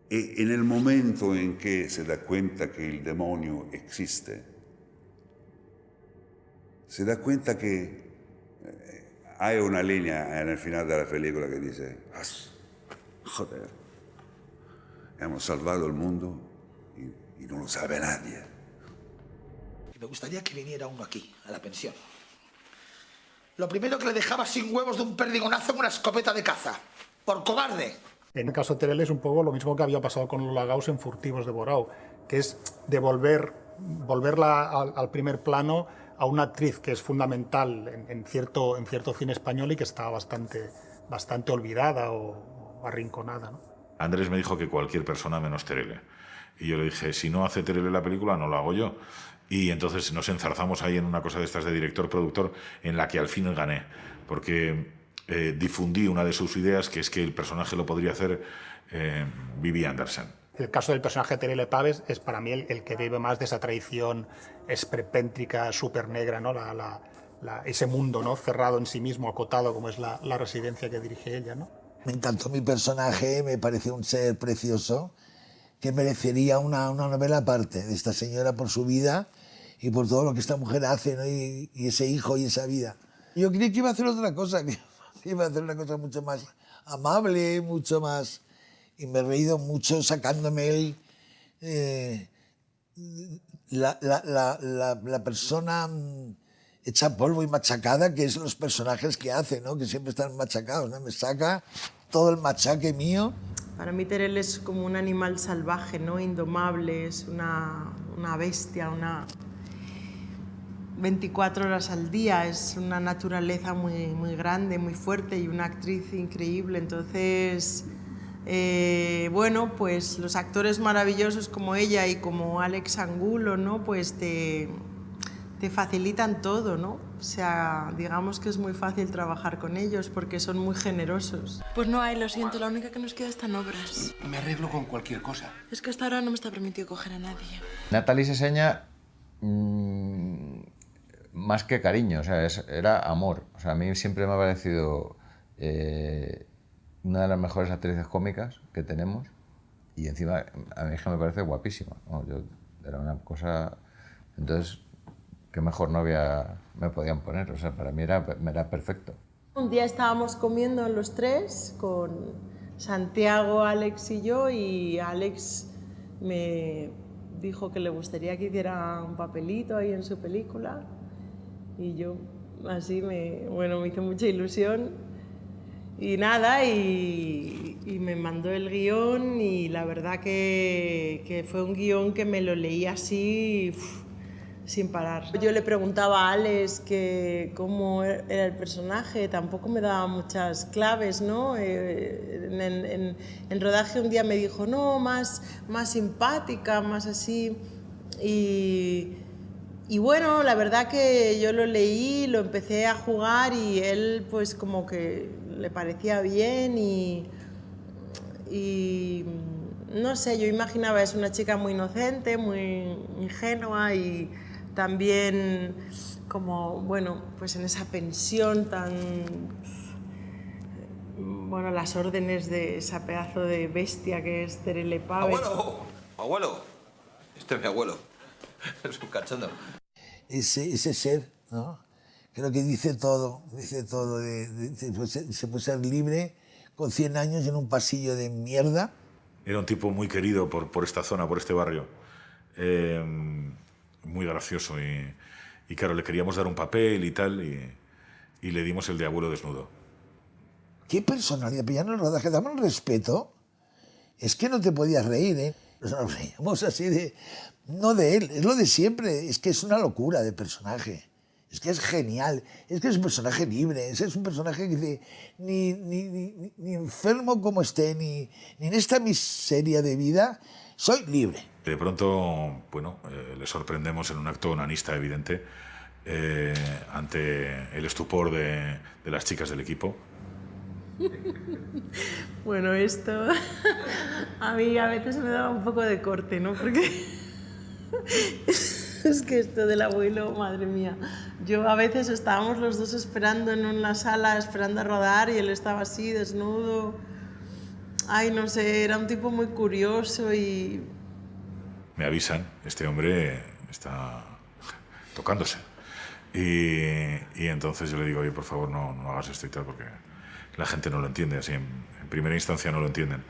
Y en el momento en que se da cuenta que el demonio existe, se da cuenta que hay una línea en el final de la película que dice, joder, hemos salvado el mundo y no lo sabe nadie. Me gustaría que viniera uno aquí, a la pensión. Lo primero que le dejaba sin huevos de un perdigonazo en una escopeta de caza. ¡Por cobarde! En el caso de Teruel es un poco lo mismo que había pasado con Lola Gauss en Furtivos de Borao, que es volverla al primer plano a una actriz que es fundamental en cierto cine español y que está bastante olvidada o arrinconada, ¿no? Andrés me dijo que cualquier persona menos Teruel. Y yo le dije, si no hace Teruel la película, no lo hago yo. Y entonces nos enzarzamos ahí en una cosa de estas de director-productor en la que al fin gané, porque difundí una de sus ideas, que es que el personaje lo podría hacer Vivi Andersen. El caso del personaje de Teruel Paves es para mí el que vive más de esa tradición esperpéntrica, súper negra, ¿no? Ese mundo, ¿no? Cerrado en sí mismo, acotado, como es la residencia que dirige ella, ¿no? Me encantó mi personaje, me pareció un ser precioso que merecería una novela aparte de esta señora por su vida y por todo lo que esta mujer hace, ¿no? y ese hijo y esa vida. Yo creí que iba a hacer otra cosa, que iba a hacer una cosa mucho más amable, mucho más... Y me he reído mucho sacándome la persona hecha polvo y machacada, que es los personajes que hace, ¿no? Que siempre están machacados, ¿no? Me saca todo el machaque mío. Para mí Teruel es como un animal salvaje, ¿no? Indomable, es una bestia, 24 horas al día, es una naturaleza muy grande, muy fuerte y una actriz increíble. Entonces, bueno, pues los actores maravillosos como ella y como Alex Angulo, ¿no? Pues te te facilitan todo, ¿no? O sea, digamos que es muy fácil trabajar con ellos porque son muy generosos. Pues no hay, lo siento, la única que nos queda están obras. Me arreglo con cualquier cosa. Es que hasta ahora no me está permitido coger a nadie. Natalie Seseña, más que cariño, o sea, era amor. O sea, a mí siempre me ha parecido una de las mejores actrices cómicas que tenemos y encima a mí es que me parece guapísima, ¿no? Era una cosa... Entonces, qué mejor novia me podían poner, o sea, para mí era perfecto. Un día estábamos comiendo los tres con Santiago, Alex y yo, y Alex me dijo que le gustaría que hiciera un papelito ahí en su película y yo así me hizo mucha ilusión y nada, y me mandó el guión y la verdad que fue un guión que me lo leí así sin parar. Yo le preguntaba a Alex que cómo era el personaje, tampoco me daba muchas claves, ¿no? En rodaje un día me dijo, no, más simpática, más así. Y bueno, la verdad que yo lo leí, lo empecé a jugar y él pues como que le parecía bien y no sé, yo imaginaba, es una chica muy inocente, muy ingenua y también como, bueno, pues en esa pensión tan... Bueno, las órdenes de esa pedazo de bestia que es Terele Pave. ¡Abuelo! ¡Abuelo! Este es mi abuelo. Es un cachondo. Ese ser, ¿no? Creo que dice todo, se puede ser libre con 100 años en un pasillo de mierda. Era un tipo muy querido por esta zona, por este barrio. Muy gracioso y claro, le queríamos dar un papel y tal y le dimos el de abuelo desnudo. ¿Qué personalidad? Pero ya en el rodaje, dame un respeto. Es que no te podías reír, ¿eh? Nos reíamos así de... No de él, es lo de siempre. Es que es una locura de personaje. Es que es genial. Es que es un personaje libre. Es un personaje que dice, ni enfermo como esté, ni en esta miseria de vida, soy libre. De pronto, bueno, le sorprendemos en un acto onanista evidente ante el estupor de las chicas del equipo. Bueno, esto a mí a veces me daba un poco de corte, ¿no? Porque es que esto del abuelo, madre mía. Yo a veces estábamos los dos esperando en una sala, esperando a rodar, y él estaba así, desnudo. Ay, no sé, era un tipo muy curioso y... Me avisan, este hombre está tocándose. Y entonces yo le digo, oye, por favor, no hagas esto y tal, porque la gente no lo entiende, así en primera instancia no lo entienden.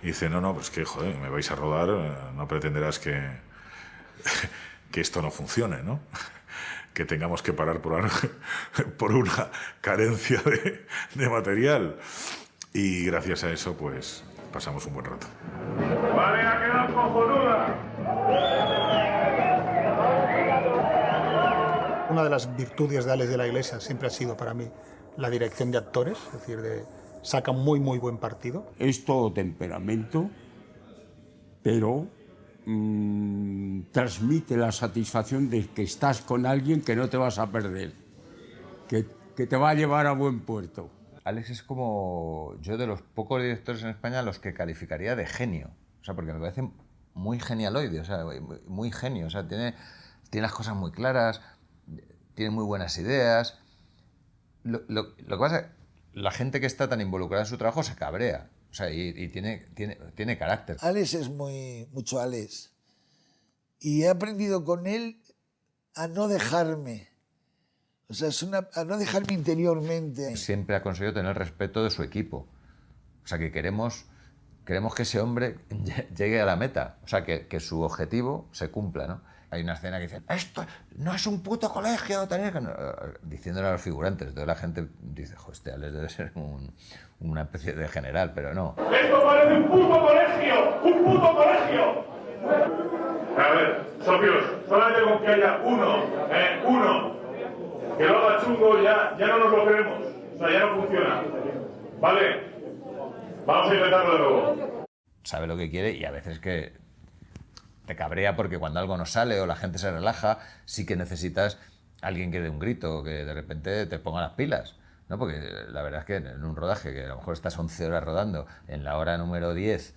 Y dice, no, pues que, joder, me vais a rodar, no pretenderás que esto no funcione, ¿no? Que tengamos que parar por una carencia de material. Y gracias a eso, pues, pasamos un buen rato. Vale, ha quedado cojonuda. Una de las virtudes de Alex de la Iglesia siempre ha sido para mí la dirección de actores, es decir, saca muy buen partido. Es todo temperamento, pero transmite la satisfacción de que estás con alguien que no te vas a perder, que te va a llevar a buen puerto. Alex es como yo de los pocos directores en España los que calificaría de genio, o sea, porque me parece muy genialoide, o sea, muy genio, o sea, tiene las cosas muy claras, tiene muy buenas ideas. Lo que pasa es que la gente que está tan involucrada en su trabajo se cabrea, o sea, y tiene carácter. Alex es mucho Alex, y he aprendido con él a no dejarme. O sea, a no dejarme interiormente. Siempre ha conseguido tener respeto de su equipo. O sea, que queremos que ese hombre llegue a la meta. O sea, que su objetivo se cumpla, ¿no? Hay una escena que dice, esto no es un puto colegio, diciéndole a los figurantes. Entonces la gente dice, joder, este Alex debe ser una especie de general, pero no. ¡Esto parece un puto colegio! ¡Un puto colegio! A ver, socios, solamente con que haya uno que lo haga chungo, ya no nos lo creemos. O sea, ya no funciona. ¿Vale? Vamos a intentarlo de nuevo. Sabe lo que quiere y a veces que te cabrea porque cuando algo no sale o la gente se relaja, sí que necesitas alguien que dé un grito, que de repente te ponga las pilas, ¿no? Porque la verdad es que en un rodaje, que a lo mejor estás 11 horas rodando, en la hora número 10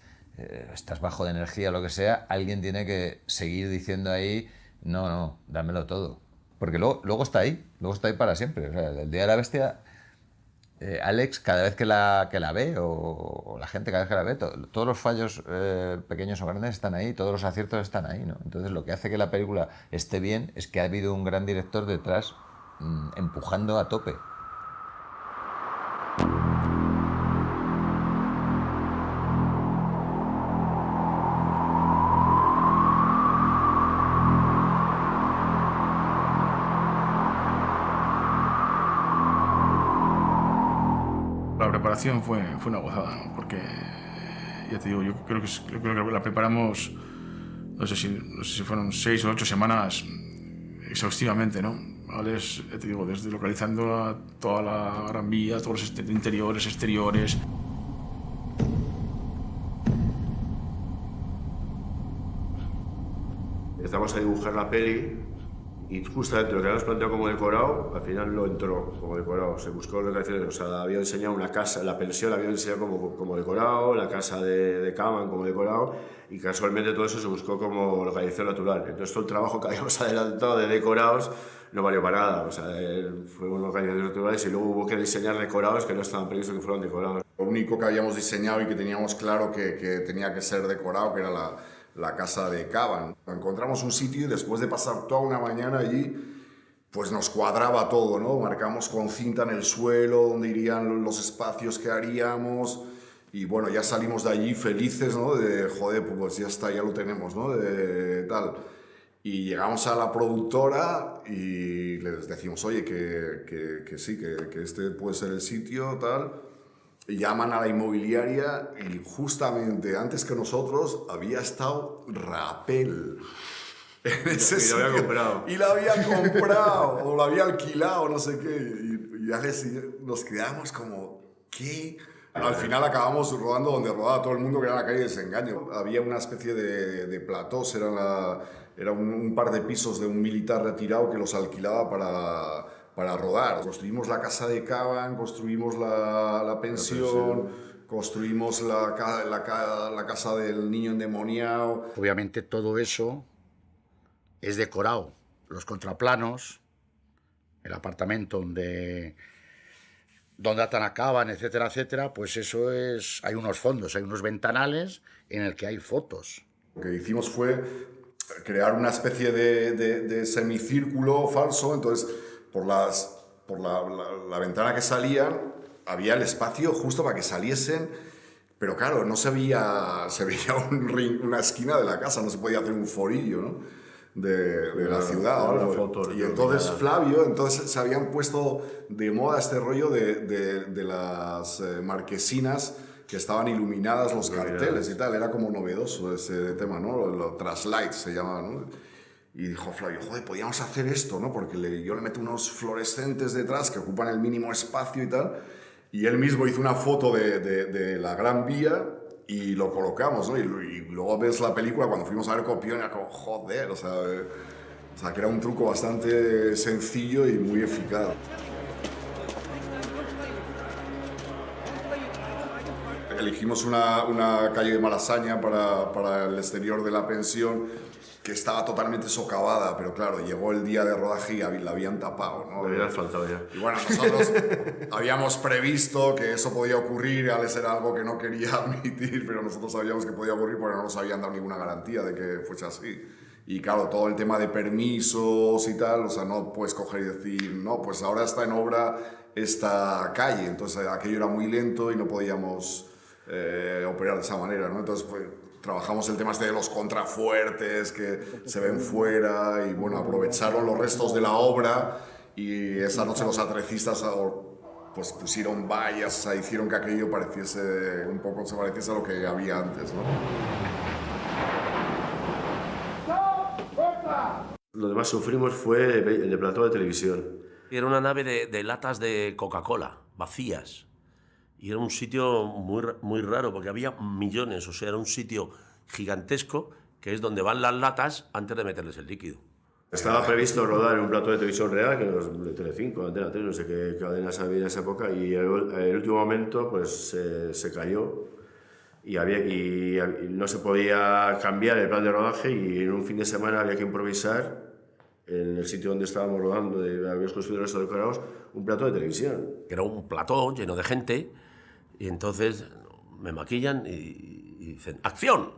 estás bajo de energía o lo que sea, alguien tiene que seguir diciendo ahí, no, dámelo todo. Porque luego está ahí para siempre. O sea, el Día de la Bestia, Alex, cada vez que la ve, o la gente cada vez que la ve, todos los fallos pequeños o grandes están ahí, todos los aciertos están ahí, ¿no? Entonces lo que hace que la película esté bien es que ha habido un gran director detrás empujando a tope. La preparación fue una gozada, ¿no? Porque, ya te digo, yo creo que la preparamos, no sé si fueron 6 o 8 semanas exhaustivamente, ¿no? Alex, ya te digo, desde localizando toda la Gran Vía, todos los interiores, exteriores. Empezamos a dibujar la peli y justamente lo que habíamos planteado como decorado, al final lo entró como decorado. Se buscó locaciones, o sea, había diseñado una casa, la pensión la había diseñado como decorado, la casa de Caban como decorado, y casualmente todo eso se buscó como localización natural. Entonces todo el trabajo que habíamos adelantado de decorados no valió para nada, o sea, fueron localizaciones naturales y luego hubo que diseñar decorados que no estaban previstos que fueran decorados. Lo único que habíamos diseñado y que teníamos claro que tenía que ser decorado, que era la casa de Caban. Encontramos un sitio y después de pasar toda una mañana allí, pues nos cuadraba todo, ¿no? Marcamos con cinta en el suelo dónde irían los espacios que haríamos y bueno, ya salimos de allí felices, ¿no? De, joder, pues ya está, ya lo tenemos, ¿no? De tal. Y llegamos a la productora y les decimos, oye, que sí, que este puede ser el sitio, tal. Y llaman a la inmobiliaria y justamente antes que nosotros había estado Rapel en ese sitio. Y la había comprado. Y la había comprado, o la había alquilado, no sé qué. Y ya nos quedamos como, ¿qué? Al final acabamos rodando donde rodaba todo el mundo, que era la calle de Desengaño. Había una especie de platós, era un par de pisos de un militar retirado que los alquilaba para rodar. Construimos la casa de Caban, construimos la pensión, construimos la casa del niño endemoniado. Obviamente todo eso es decorado. Los contraplanos, el apartamento donde atan a Caban, etcétera, etcétera, pues eso es... Hay unos fondos, hay unos ventanales en el que hay fotos. Lo que hicimos fue crear una especie de semicírculo falso, entonces por la ventana que salían había el espacio justo para que saliesen, pero claro, no se veía una esquina de la casa, no se podía hacer un forillo, ¿no? de la ciudad. ¿No? Y entonces Flavio, se habían puesto de moda este rollo de las marquesinas que estaban iluminadas los carteles y tal, era como novedoso ese tema, ¿no? Los traslights se llama, ¿no? Y dijo Flavio, joder, podíamos hacer esto, ¿no? Porque yo le meto unos fluorescentes detrás que ocupan el mínimo espacio y tal, y él mismo hizo una foto de la Gran Vía y lo colocamos, ¿no? Y luego ves la película, cuando fuimos a ver Copión, era como, joder, o sea, que era un truco bastante sencillo y muy eficaz. Elegimos una calle de Malasaña para el exterior de la pensión, que estaba totalmente socavada, pero claro, llegó el día de rodaje y la habían tapado, ¿no? Le había faltado ya. Y bueno, nosotros habíamos previsto que eso podía ocurrir, Alex era algo que no quería admitir, pero nosotros sabíamos que podía ocurrir porque no nos habían dado ninguna garantía de que fuese así. Y claro, todo el tema de permisos y tal, o sea, no puedes coger y decir, no, pues ahora está en obra esta calle, entonces aquello era muy lento y no podíamos operar de esa manera, ¿no? Entonces, pues, trabajamos el tema de los contrafuertes que se ven fuera y bueno, aprovecharon los restos de la obra y esa noche los atrecistas pues pusieron vallas, o sea, hicieron que aquello pareciese un poco, se pareciese a lo que había antes, ¿no? Lo demás sufrimos fue el de plató de televisión. Era una nave de latas de Coca-Cola, vacías. Y era un sitio muy raro, porque había millones, o sea, era un sitio gigantesco, que es donde van las latas antes de meterles el líquido. Estaba previsto rodar un plato de televisión real, que los de Telecinco, Antena 3, no sé qué cadenas había en esa época, y el último momento pues se cayó y no se podía cambiar el plan de rodaje, y en un fin de semana había que improvisar en el sitio donde estábamos rodando, habíamos construido esto de decorados, un plato de televisión. Era un plató lleno de gente, y entonces me maquillan y dicen ¡acción!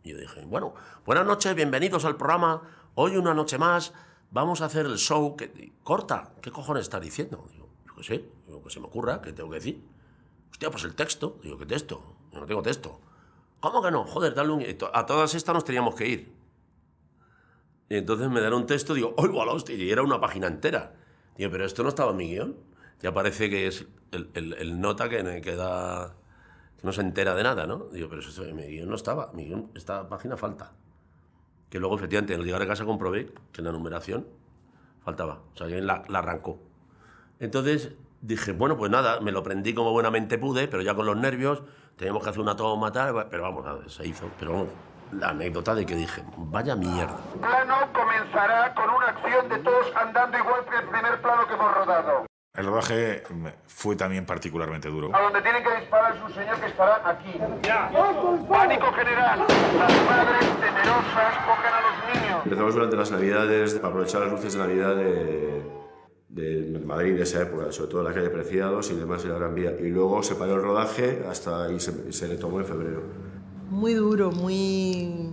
Y yo dije, bueno, buenas noches, bienvenidos al programa, hoy una noche más, vamos a hacer el show. Corta, ¿qué cojones estás diciendo? Digo, yo qué sé, digo, que se me ocurra, ¿qué tengo que decir? Hostia, pues el texto. Digo, ¿qué texto? Yo no tengo texto. ¿Cómo que no? Joder, dale un... A todas estas nos teníamos que ir. Y entonces me dan un texto, digo, ¡oigo a la hostia! Y era una página entera. Digo, pero esto no estaba en mi guión. Ya parece que es el nota que da... que no se entera de nada, ¿no? Digo, pero eso en mi guión no estaba. Mi guión, esta página falta. Que luego, efectivamente, al llegar a casa comprobé que en la numeración faltaba. O sea, alguien la arrancó. Entonces dije, bueno, pues nada, me lo prendí como buenamente pude, pero ya con los nervios, teníamos que hacer una toma tal, pero vamos, se hizo. Pero vamos, la anécdota de que dije, vaya mierda. El plano comenzará con una acción de todos andando igual que el primer plano que hemos rodado. El rodaje fue también particularmente duro. A donde tienen que disparar es un señor que estará aquí. Ya. Pánico general. Las madres temerosas cogen a los niños. Empezamos durante las Navidades, para aprovechar las luces de Navidad de Madrid de esa época, sobre todo la calle Preciados y demás en la Gran Vía. Y luego se paró el rodaje y se retomó en febrero. Muy duro, muy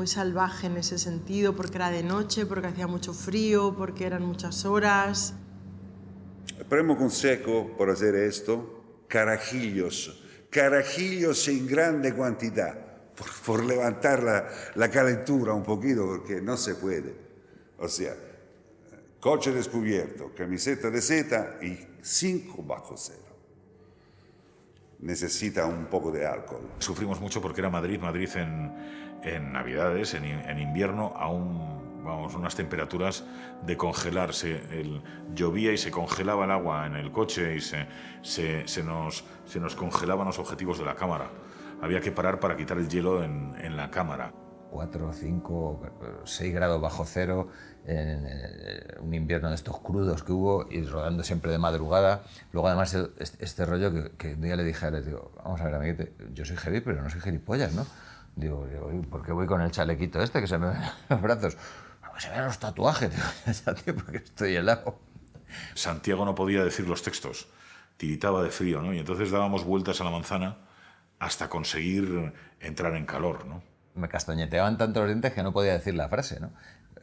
salvaje en ese sentido, porque era de noche, porque hacía mucho frío, porque eran muchas horas. El primo consejo por hacer esto, carajillos en grande cantidad, por levantar la calentura un poquito, porque no se puede. O sea, coche descubierto, camiseta de seta y 5 bajo cero. Necesita un poco de alcohol. Sufrimos mucho porque era Madrid en Navidades, en invierno, aún, vamos, unas temperaturas de congelarse. Llovía y se congelaba el agua en el coche y se nos congelaban los objetivos de la cámara. Había que parar para quitar el hielo en la cámara. 4, 5, 6 grados bajo cero, en un invierno de estos crudos que hubo, y rodando siempre de madrugada. Luego además este rollo que un día le dije a él, digo, vamos a ver, amiguete, yo soy heavy, pero no soy gilipollas, ¿no? Digo, ¿por qué voy con el chalequito este que se me ven los brazos? Porque se vean los tatuajes, tío, porque estoy helado. Santiago no podía decir los textos, tiritaba de frío, ¿no? Y entonces dábamos vueltas a la manzana hasta conseguir entrar en calor, ¿no? Me castañeteaban tanto los dientes que no podía decir la frase, ¿no?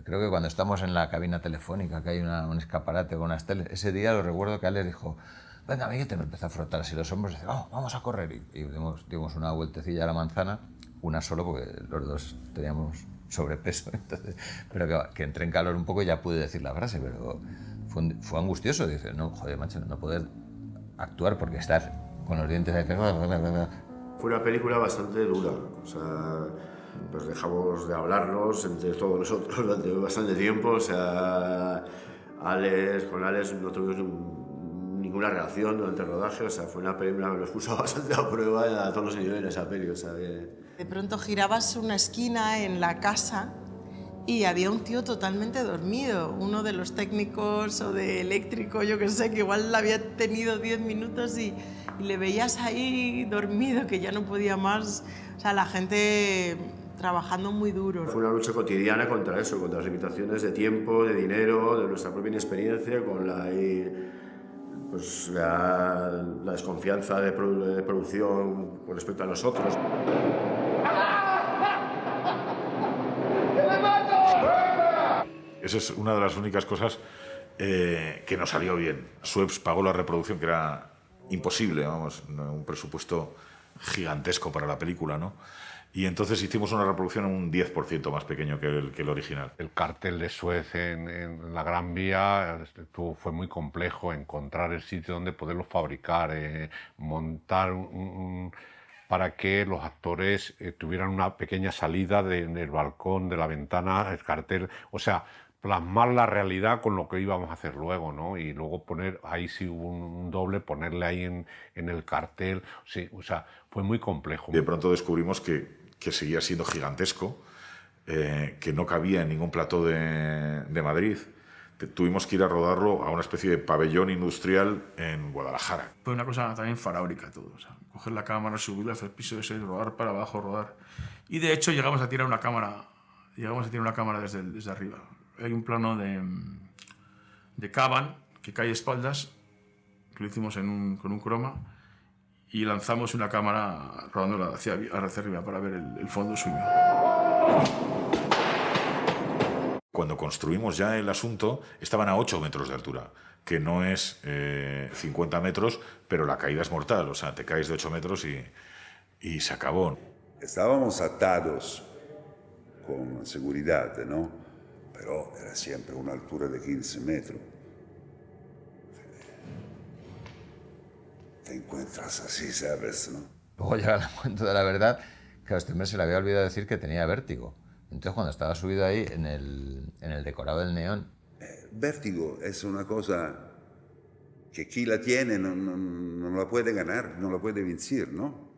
Creo que cuando estamos en la cabina telefónica, que hay un escaparate con unas teles, ese día lo recuerdo que Alex dijo, venga, amiguete, me empezó a frotar así los hombros y dice, vamos a correr. Y dimos una vueltecilla a la manzana, una solo porque los dos teníamos sobrepeso, entonces, pero que entré en calor un poco y ya pude decir la frase, pero fue angustioso. Dice, no, joder, macho, no poder actuar porque estás con los dientes de... Fue una película bastante dura, o sea, pues dejamos de hablarnos entre todos nosotros durante bastante tiempo, o sea, con Alex no tuvimos ninguna relación durante el rodaje, o sea, fue una película que nos puso bastante a prueba a todos los niveles esa peli, o sea, De pronto girabas una esquina en la casa y había un tío totalmente dormido, uno de los técnicos o de eléctrico, yo que sé, que igual había tenido 10 minutos y le veías ahí dormido, que ya no podía más. O sea, la gente trabajando muy duro. Fue una lucha cotidiana contra eso, contra las limitaciones de tiempo, de dinero, de nuestra propia inexperiencia, con la desconfianza de producción con respecto a nosotros. Esa es una de las únicas cosas que nos salió bien. Sueps pagó la reproducción, que era imposible, vamos, un presupuesto gigantesco para la película, ¿no? Y entonces hicimos una reproducción un 10% más pequeño que el original. El cartel de Suez en la Gran Vía fue muy complejo, encontrar el sitio donde poderlo fabricar, montar para que los actores tuvieran una pequeña salida del balcón, de la ventana, el cartel, o sea, plasmar la realidad con lo que íbamos a hacer luego, ¿no? Y luego poner, ahí sí hubo un doble, ponerle ahí en el cartel, sí, o sea, fue muy complejo. De pronto descubrimos que seguía siendo gigantesco, que no cabía en ningún plató de Madrid. Tuvimos que ir a rodarlo a una especie de pabellón industrial en Guadalajara. Fue una cosa también faraórica todo. O sea, coger la cámara, subirla hasta el piso ese, rodar para abajo, rodar. Y de hecho llegamos a tirar una cámara desde arriba. Hay un plano de Caban que cae de espaldas, que lo hicimos con un croma, y lanzamos una cámara rodándola hacia arriba para ver el fondo suyo. Cuando construimos ya el asunto, estaban a 8 metros de altura, que no es 50 metros, pero la caída es mortal. O sea, te caes de 8 metros y se acabó. Estábamos atados con seguridad, ¿no? Pero era siempre una altura de 15 metros. Te encuentras así, ¿sabes? ¿No? Luego llega el momento de la verdad que a este hombre se le había olvidado decir que tenía vértigo. Entonces, cuando estaba subido ahí en el decorado del neón... Vértigo es una cosa que quien la tiene no la puede ganar, no la puede vencer, ¿no?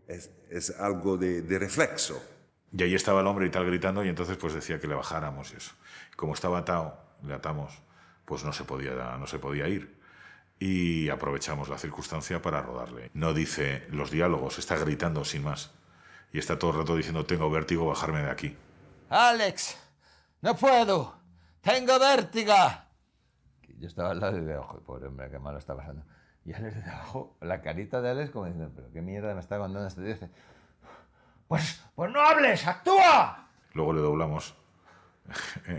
Es algo de reflexo. Y ahí estaba el hombre y tal gritando, y entonces pues decía que le bajáramos y eso. Como estaba atado, le atamos, pues no se podía ir. Y aprovechamos la circunstancia para rodarle. No dice los diálogos, está gritando sin más. Y está todo el rato diciendo, tengo vértigo, bajarme de aquí. ¡Alex! ¡No puedo! ¡Tengo vértigo! Yo estaba al lado y digo, ojo, pobre hombre, qué malo está pasando. Y Alex de abajo, la carita de Alex como diciendo, pero qué mierda me está contando este tío. Dice, pues no hables, actúa. Luego le doblamos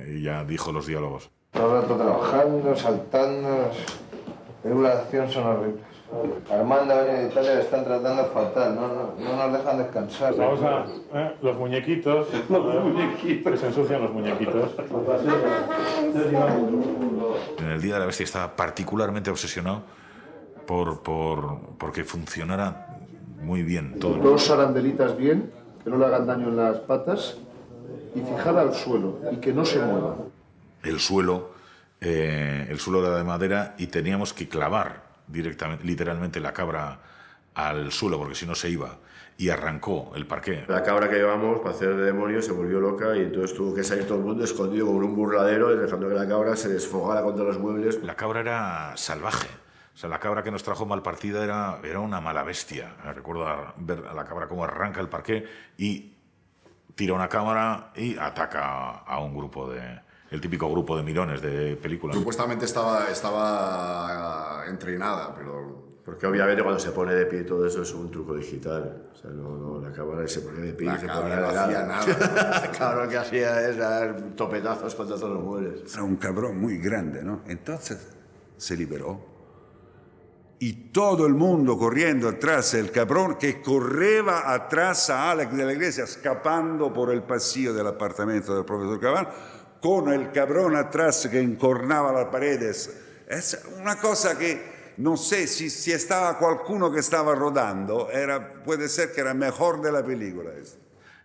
y ya dijo los diálogos. Todo el rato trabajando, saltando. Las películas de acción son horribles. Armando ha venido de Italia, le están tratando fatal, no nos dejan descansar. Vamos a los muñequitos. Que se ensucian los muñequitos. En el Día de la Bestia estaba particularmente obsesionado porque funcionara muy bien todo. 2 arandelitas bien, que no le hagan daño en las patas, y fijada al suelo, y que no se mueva. El suelo era de madera y teníamos que clavar literalmente la cabra al suelo, porque si no se iba, y arrancó el parqué. La cabra que llevamos para hacer de demonio se volvió loca y entonces tuvo que salir todo el mundo escondido como en un burladero, dejando que la cabra se desfogara contra los muebles. La cabra era salvaje. O sea, la cabra que nos trajo mal partida era una mala bestia. Recuerdo ver a la cabra cómo arranca el parqué y tira una cámara y ataca a un grupo el típico grupo de mirones de películas. Supuestamente estaba entrenada, pero... Porque obviamente cuando se pone de pie todo eso es un truco digital. O sea, la cámara se pone de pie y se pone no hacía nada. La cabra lo que hacía es dar topetazos contra todos los muebles. Era un cabrón muy grande, ¿no? Entonces se liberó. Y todo el mundo corriendo atrás del cabrón que correva atrás a Alex de la Iglesia, escapando por el pasillo del apartamento del profesor Cabán, con el cabrón atrás que encornaba las paredes. Es una cosa que no sé si estaba qualcuno que estaba rodando, puede ser que era mejor de la película.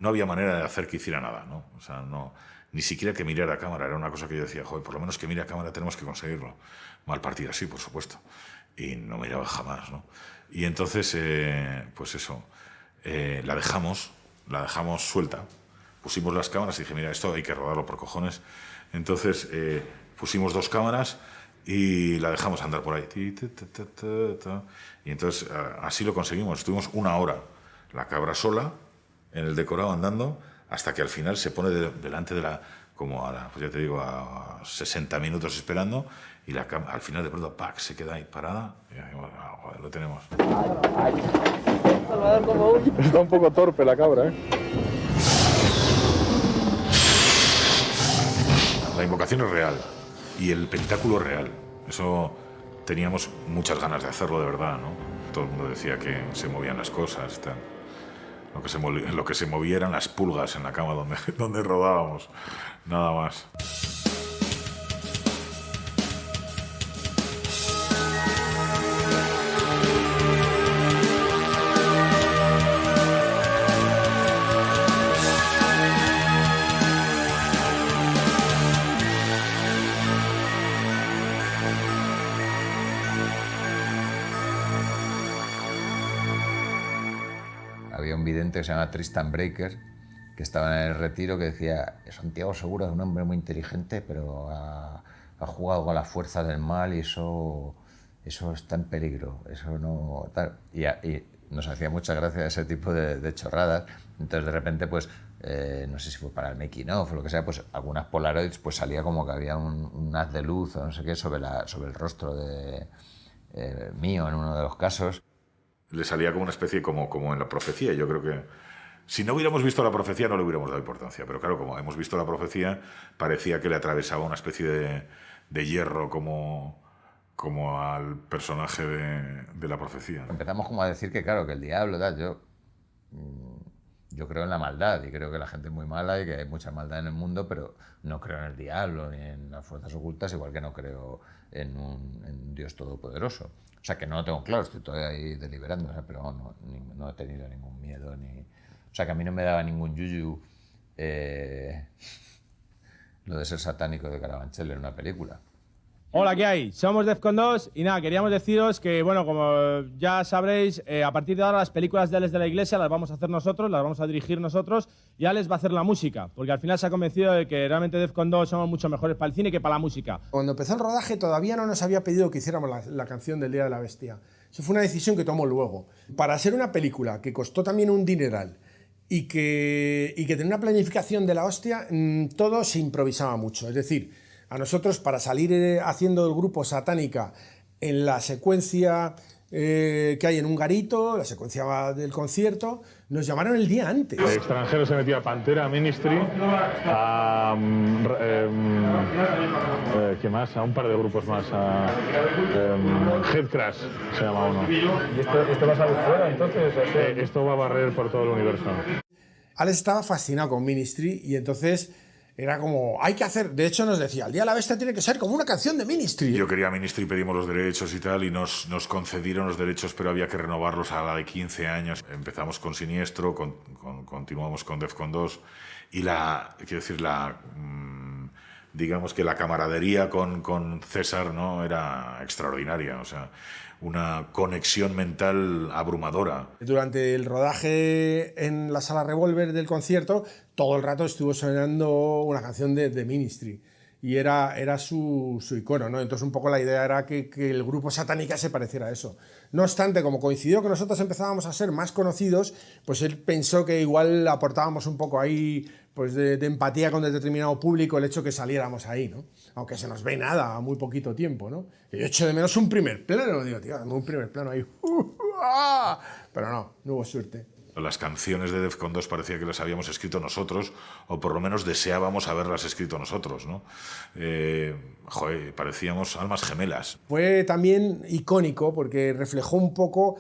No había manera de hacer que hiciera nada, ¿no? O sea, ni siquiera que mirara a cámara. Era una cosa que yo decía, joder, por lo menos que mire a cámara, tenemos que conseguirlo. Mal partida, sí, por supuesto. Y no miraba jamás, ¿no? Y entonces, pues eso, la dejamos suelta. Pusimos las cámaras y dije, mira, esto hay que rodarlo por cojones. Entonces pusimos 2 cámaras y la dejamos andar por ahí. Y entonces así lo conseguimos. Estuvimos 1 hora la cabra sola en el decorado andando hasta que al final se pone delante de como a, pues ya te digo, a 60 minutos esperando y al final de pronto ¡pac! Se queda ahí parada y decimos, joder, lo tenemos. Está un poco torpe la cabra, ¿eh? La invocación es real y el pentáculo es real. Eso teníamos muchas ganas de hacerlo de verdad, ¿no? Todo el mundo decía que se movían las cosas, tal. Lo que se movía eran las pulgas en la cama donde rodábamos, nada más. Había un vidente que se llama Tristan Breaker, que estaba en el retiro, que decía: Santiago Segura es un hombre muy inteligente, pero ha jugado con las fuerzas del mal y eso está en peligro, eso no... Tal. Y nos hacía mucha gracia ese tipo de chorradas. Entonces de repente, pues, no sé si fue para el making of o lo que sea, pues algunas Polaroids, pues salía como que había un haz de luz o no sé qué sobre el rostro de mío en uno de los casos. Le salía como una especie, como en La Profecía. Yo creo que si no hubiéramos visto La Profecía no le hubiéramos dado importancia, pero claro, como hemos visto La Profecía, parecía que le atravesaba una especie de hierro como al personaje de La Profecía. Empezamos como a decir que, claro, que el diablo, tal, yo creo en la maldad y creo que la gente es muy mala y que hay mucha maldad en el mundo, pero no creo en el diablo ni en las fuerzas ocultas, igual que no creo en un Dios todopoderoso. O sea, que no lo tengo claro, estoy todavía ahí deliberando, o sea, pero no he tenido ningún miedo, o sea, que a mí no me daba ningún yuyu lo de ser satánico de Carabanchel en una película. Hola, ¿qué hay? Somos Defcon 2 y nada, queríamos deciros que, bueno, como ya sabréis, a partir de ahora las películas de Alex de la Iglesia las vamos a hacer nosotros, las vamos a dirigir nosotros y Alex va a hacer la música, porque al final se ha convencido de que realmente Defcon 2 somos mucho mejores para el cine que para la música. Cuando empezó el rodaje todavía no nos había pedido que hiciéramos la canción del Día de la Bestia. Eso fue una decisión que tomó luego. Para ser una película que costó también un dineral y que tenía una planificación de la hostia, todo se improvisaba mucho. Es decir, a nosotros, para salir haciendo el grupo Satánica en la secuencia que hay en un garito, la secuencia del concierto, nos llamaron el día antes. El extranjero se metió a Pantera, Ministry, a... ¿qué más? A un par de grupos más. A Headcrash se llama uno. ¿Y esto va a salir fuera entonces? Esto va a barrer por todo el universo. Alex estaba fascinado con Ministry y entonces... Era como, hay que hacer... De hecho, nos decía, el Día de la Bestia tiene que ser como una canción de Ministry. Yo quería Ministry, pedimos los derechos y tal, y nos concedieron los derechos, pero había que renovarlos a la de 15 años. Empezamos con Siniestro, continuamos con Defcon 2, y digamos que la camaradería con César, ¿no?, era extraordinaria, o sea, una conexión mental abrumadora. Durante el rodaje en la sala Revolver del concierto, todo el rato estuvo sonando una canción de Ministry y era su icono, ¿no? Entonces un poco la idea era que el grupo Satánica se pareciera a eso. No obstante, como coincidió que nosotros empezábamos a ser más conocidos, pues él pensó que igual aportábamos un poco ahí pues de empatía con determinado público el hecho que saliéramos ahí, ¿no? Aunque se nos ve nada a muy poquito tiempo, ¿no? Y yo echo de menos un primer plano, digo, tío, un primer plano ahí, pero no hubo suerte. Las canciones de Defcon 2 parecía que las habíamos escrito nosotros, o por lo menos deseábamos haberlas escrito nosotros, ¿no? Parecíamos almas gemelas. Fue también icónico porque reflejó un poco,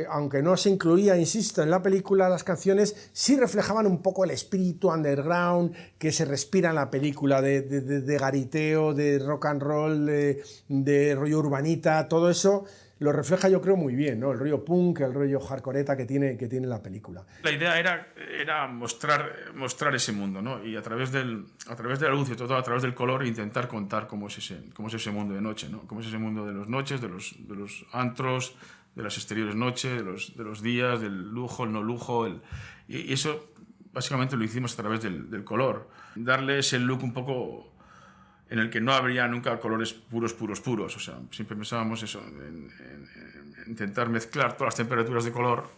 aunque no se incluía, insisto, en la película, las canciones sí reflejaban un poco el espíritu underground que se respira en la película, de gariteo, de rock and roll, de rollo urbanita, todo eso lo refleja, yo creo, muy bien, ¿no? El rollo punk, el rollo hardcoreta que tiene la película. La idea era mostrar ese mundo, ¿no? Y a través de la luz y todo, a través del color, intentar contar cómo es ese mundo de noche, ¿no? Cómo es ese mundo de las noches, de los antros, de las exteriores noches, de los días, del lujo, el no lujo. Y eso básicamente lo hicimos a través del color. Darle ese look un poco en el que no habría nunca colores puros. O sea, siempre pensábamos eso, en intentar mezclar todas las temperaturas de color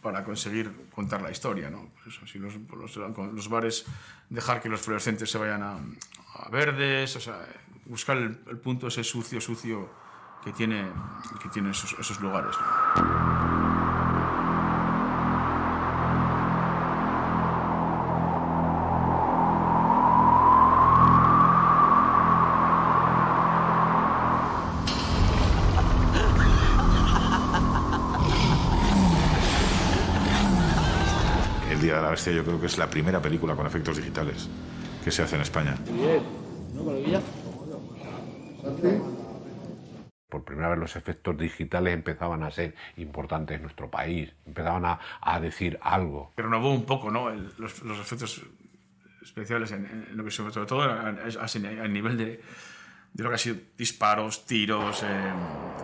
para conseguir contar la historia, ¿no? Pues eso, si los bares, dejar que los fluorescentes se vayan a verdes, o sea, buscar el punto ese sucio que tiene esos lugares, ¿no? El Día de la Bestia yo creo que es la primera película con efectos digitales que se hace en España. Por primera vez los efectos digitales empezaban a ser importantes en nuestro país, empezaban a decir algo. Renovó un poco, ¿no?, los efectos especiales en lo que sobre todo a nivel de lo que ha sido disparos, tiros,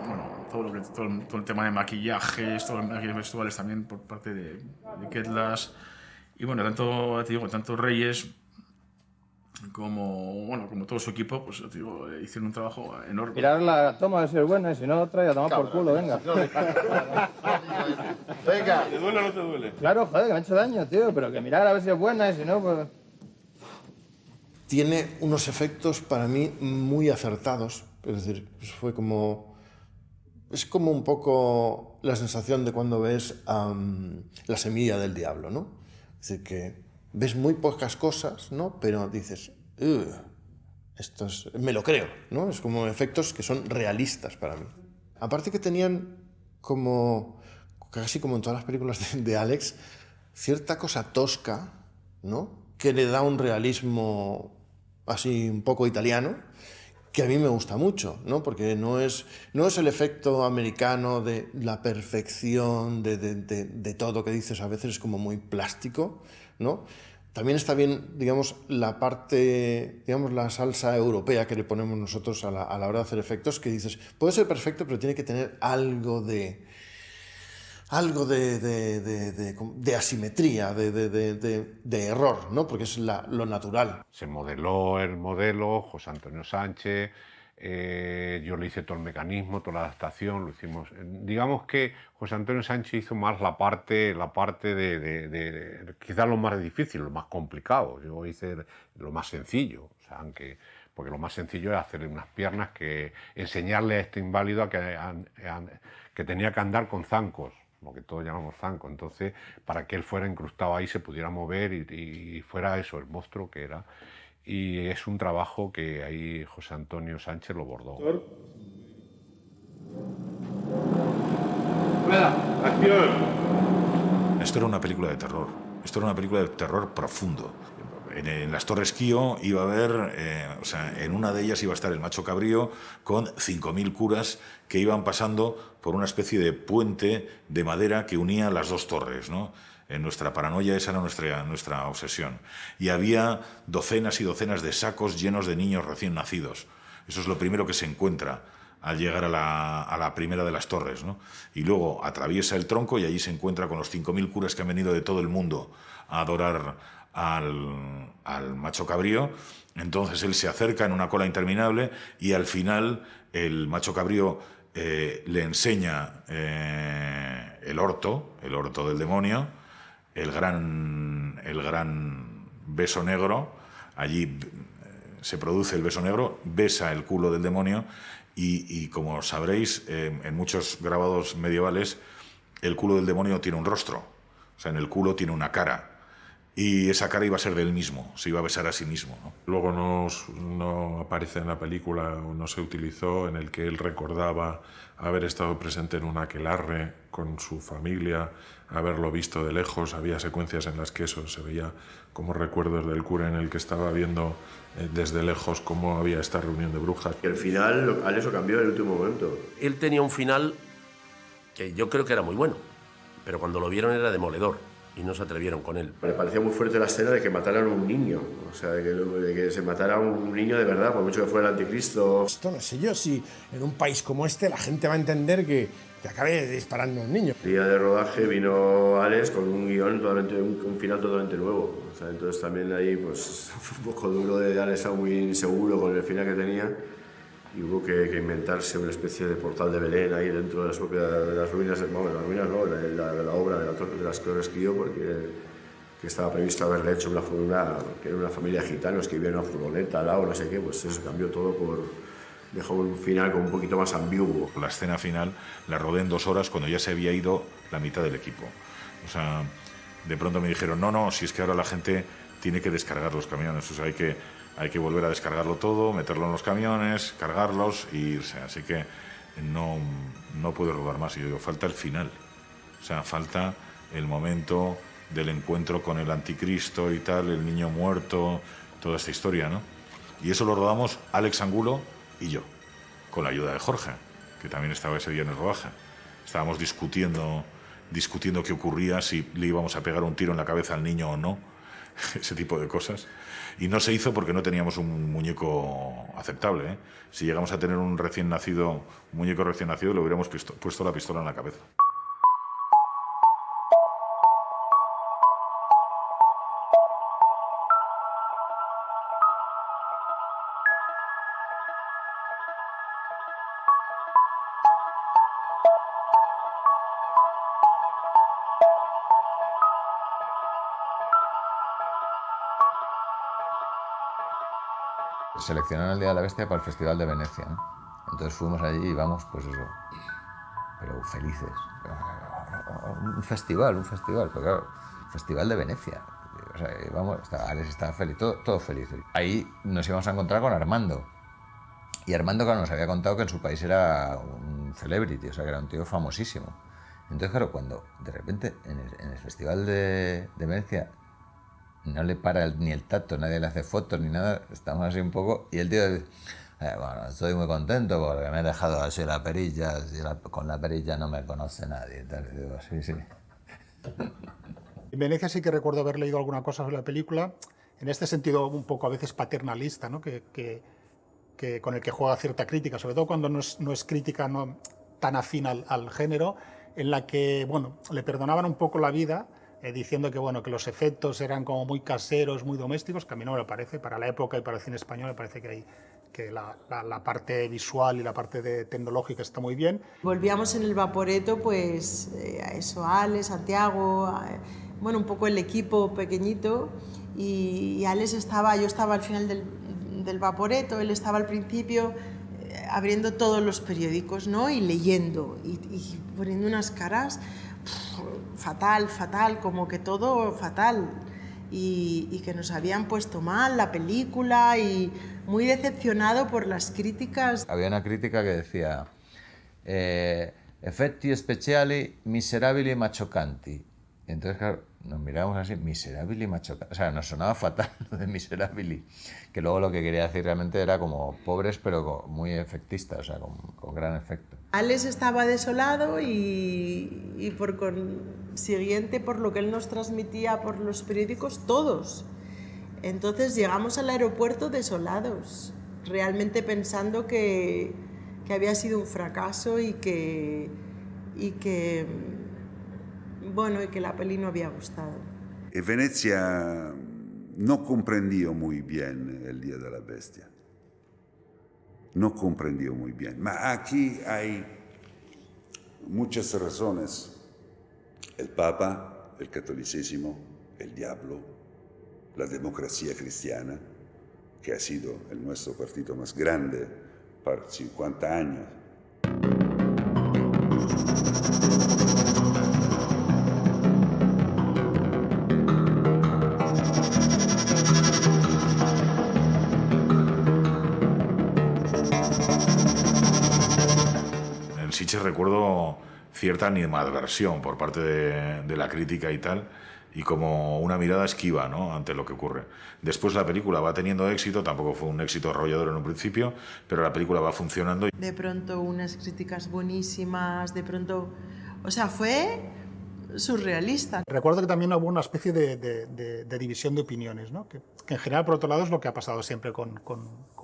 bueno, todo el tema de maquillajes, todo el maquillaje vestuales también por parte de Ketlas. Y bueno, tanto, te digo, tanto Reyes como todo su equipo, pues te digo, hicieron un trabajo enorme. Mirar la toma de ser buena y si no, trae a tomar por culo, venga. Venga. ¿Te duele o no te duele? Claro, joder, que me ha hecho daño, tío, pero que mirar a ver si es buena y si no, pues... Tiene unos efectos para mí muy acertados, es decir, fue como... Es como un poco la sensación de cuando ves La semilla del diablo, ¿no? Es decir, que ves muy pocas cosas, ¿no? Pero dices, esto es, me lo creo, ¿no? Es como efectos que son realistas para mí. Aparte que tenían como, casi como en todas las películas de Alex, cierta cosa tosca, ¿no? Que le da un realismo así un poco italiano, que a mí me gusta mucho, ¿no? Porque no es el efecto americano de la perfección, de todo que dices, a veces es como muy plástico, ¿no? También está bien, digamos, la parte, digamos, la salsa europea que le ponemos nosotros a la hora de hacer efectos, que dices, puede ser perfecto, pero tiene que tener algo de asimetría, de error, ¿no? Porque es lo natural. Se modeló el modelo, José Antonio Sánchez, yo le hice todo el mecanismo, toda la adaptación, lo hicimos. Digamos que José Antonio Sánchez hizo más la parte de quizás lo más difícil, lo más complicado. Yo hice lo más sencillo, o sea, porque lo más sencillo era hacerle unas piernas, enseñarle a este inválido que tenía que andar con zancos, lo que todos llamamos zanco, entonces para que él fuera incrustado ahí, se pudiera mover y fuera eso, el monstruo que era. Y es un trabajo que ahí José Antonio Sánchez lo bordó. ¡Acción! Esto era una película de terror, esto era una película de terror profundo. En las Torres Kío iba a haber, o sea, en una de ellas iba a estar el Macho Cabrío con 5.000 curas que iban pasando por una especie de puente de madera que unía las dos torres, ¿no? En nuestra paranoia esa era nuestra obsesión. Y había docenas y docenas de sacos llenos de niños recién nacidos. Eso es lo primero que se encuentra al llegar a la primera de las torres, ¿no? Y luego atraviesa el tronco y allí se encuentra con los 5.000 curas que han venido de todo el mundo a adorar al Macho Cabrío. Entonces él se acerca en una cola interminable y al final el Macho Cabrío le enseña el orto del demonio, el gran beso negro. Allí se produce el beso negro, besa el culo del demonio y como sabréis, en muchos grabados medievales el culo del demonio tiene un rostro, o sea, en el culo tiene una cara. Y esa cara iba a ser de él mismo, se iba a besar a sí mismo, ¿no? Luego no aparece en la película o no se utilizó en el que él recordaba haber estado presente en un aquelarre con su familia, haberlo visto de lejos. Había secuencias en las que eso se veía como recuerdos del cura en el que estaba viendo desde lejos cómo había esta reunión de brujas. Y al final Alex lo cambió en el último momento. Él tenía un final que yo creo que era muy bueno, pero cuando lo vieron era demoledor. Y no se atrevieron con él. Me parecía muy fuerte la escena de que mataran a un niño, o sea, de que se matara a un niño de verdad, por mucho que fuera el anticristo. Esto no sé yo si en un país como este la gente va a entender que acabe disparando a un niño. El día de rodaje vino Alex con un guión totalmente, un final totalmente nuevo. O sea, entonces también ahí pues fue un poco duro de Alex, estaba muy inseguro con el final que tenía. Y hubo que inventarse una especie de portal de Belén ahí dentro de las ruinas, la obra de las Torres Kío, porque que estaba previsto haberle hecho que era una familia de gitanos que vivía en una furgoneta al lado, no sé qué, pues eso cambió todo dejó un final como un poquito más ambiguo. La escena final la rodé en 2 horas cuando ya se había ido la mitad del equipo. O sea, de pronto me dijeron, no, si es que ahora la gente tiene que descargar los camiones, o sea, hay que volver a descargarlo todo, meterlo en los camiones, cargarlos e irse. Así que no puedo rodar más. Y yo digo, falta el final. O sea, falta el momento del encuentro con el anticristo y tal, el niño muerto, toda esta historia, ¿no? Y eso lo rodamos Alex Angulo y yo, con la ayuda de Jorge, que también estaba ese día en el rodaje. Estábamos discutiendo qué ocurría, si le íbamos a pegar un tiro en la cabeza al niño o no, ese tipo de cosas. Y no se hizo porque no teníamos un muñeco aceptable, ¿eh? Si llegamos a tener un muñeco recién nacido, le hubiéramos puesto la pistola en la cabeza. seleccionaron el Día de la Bestia para el Festival de Venecia, ¿no? Entonces fuimos allí y vamos, pues eso, pero felices. Un festival, pero claro, Festival de Venecia. O sea, vamos, Alex estaba feliz, todos felices. Ahí nos íbamos a encontrar con Armando. Y Armando, claro, nos había contado que en su país era un celebrity, o sea, que era un tío famosísimo. Entonces, claro, cuando de repente en el Festival de Venecia no le para ni el tacto, nadie le hace fotos ni nada, estamos así un poco, y el tío dice, bueno, estoy muy contento porque me he dejado así la perilla, con la perilla no me conoce nadie. Entonces, digo, sí. En Venecia sí que recuerdo haber leído alguna cosa sobre la película, en este sentido un poco a veces paternalista, ¿no? que con el que juega cierta crítica, sobre todo cuando no es crítica tan afín al género, en la que bueno, le perdonaban un poco la vida, diciendo que, bueno, que los efectos eran como muy caseros, muy domésticos, que a mí no me lo parece. Para la época y para el cine español me parece que la parte visual y la parte tecnológica está muy bien. Volvíamos en el Vaporetto, pues a eso, Alex, Santiago, bueno, un poco el equipo pequeñito, y Alex yo estaba al final del Vaporetto, él estaba al principio abriendo todos los periódicos, ¿no? Y leyendo y poniendo unas caras fatal, como que todo fatal, y que nos habían puesto mal la película, y muy decepcionado por las críticas. Había una crítica que decía effetti speciali miserabili ma chocanti. Entonces, claro, nos mirábamos así, miserabili ma chocanti. O sea, nos sonaba fatal lo de miserabili, que luego lo que quería decir realmente era como pobres, pero muy efectistas, o sea, con gran efecto. Alex estaba desolado y por consiguiente, por lo que él nos transmitía por los periódicos, todos. Entonces llegamos al aeropuerto desolados, realmente pensando que había sido un fracaso y que la peli no había gustado. En Venecia no comprendió muy bien el Día de la Bestia. No comprendió muy bien. Pero aquí hay muchas razones. El Papa, el catolicismo, el diablo, la democracia cristiana, que ha sido nuestro partido más grande por 50 años. Recuerdo cierta animadversión por parte de la crítica y tal, y como una mirada esquiva, ¿no?, ante lo que ocurre. Después la película va teniendo éxito, tampoco fue un éxito arrollador en un principio, pero la película va funcionando. De pronto unas críticas buenísimas, de pronto... O sea, fue surrealista. Recuerdo que también hubo una especie de división de opiniones, ¿no? Que en general, por otro lado, es lo que ha pasado siempre con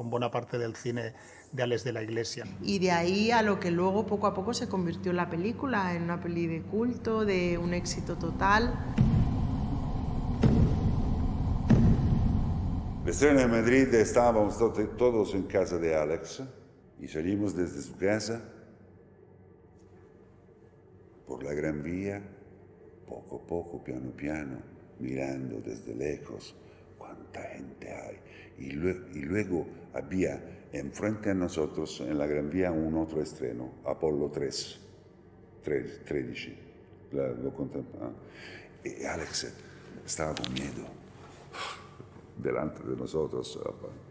buena parte del cine de Alex de la Iglesia. Y de ahí a lo que luego poco a poco se convirtió la película, en una peli de culto, de un éxito total. El estreno en Madrid, estábamos todos en casa de Alex y salimos desde su casa por la Gran Vía, poco a poco, piano piano, mirando desde lejos cuánta gente hay. Y luego había enfrente a nosotros en la Gran Vía un otro estreno, Apollo 13. Y Alex estaba con miedo delante de nosotros,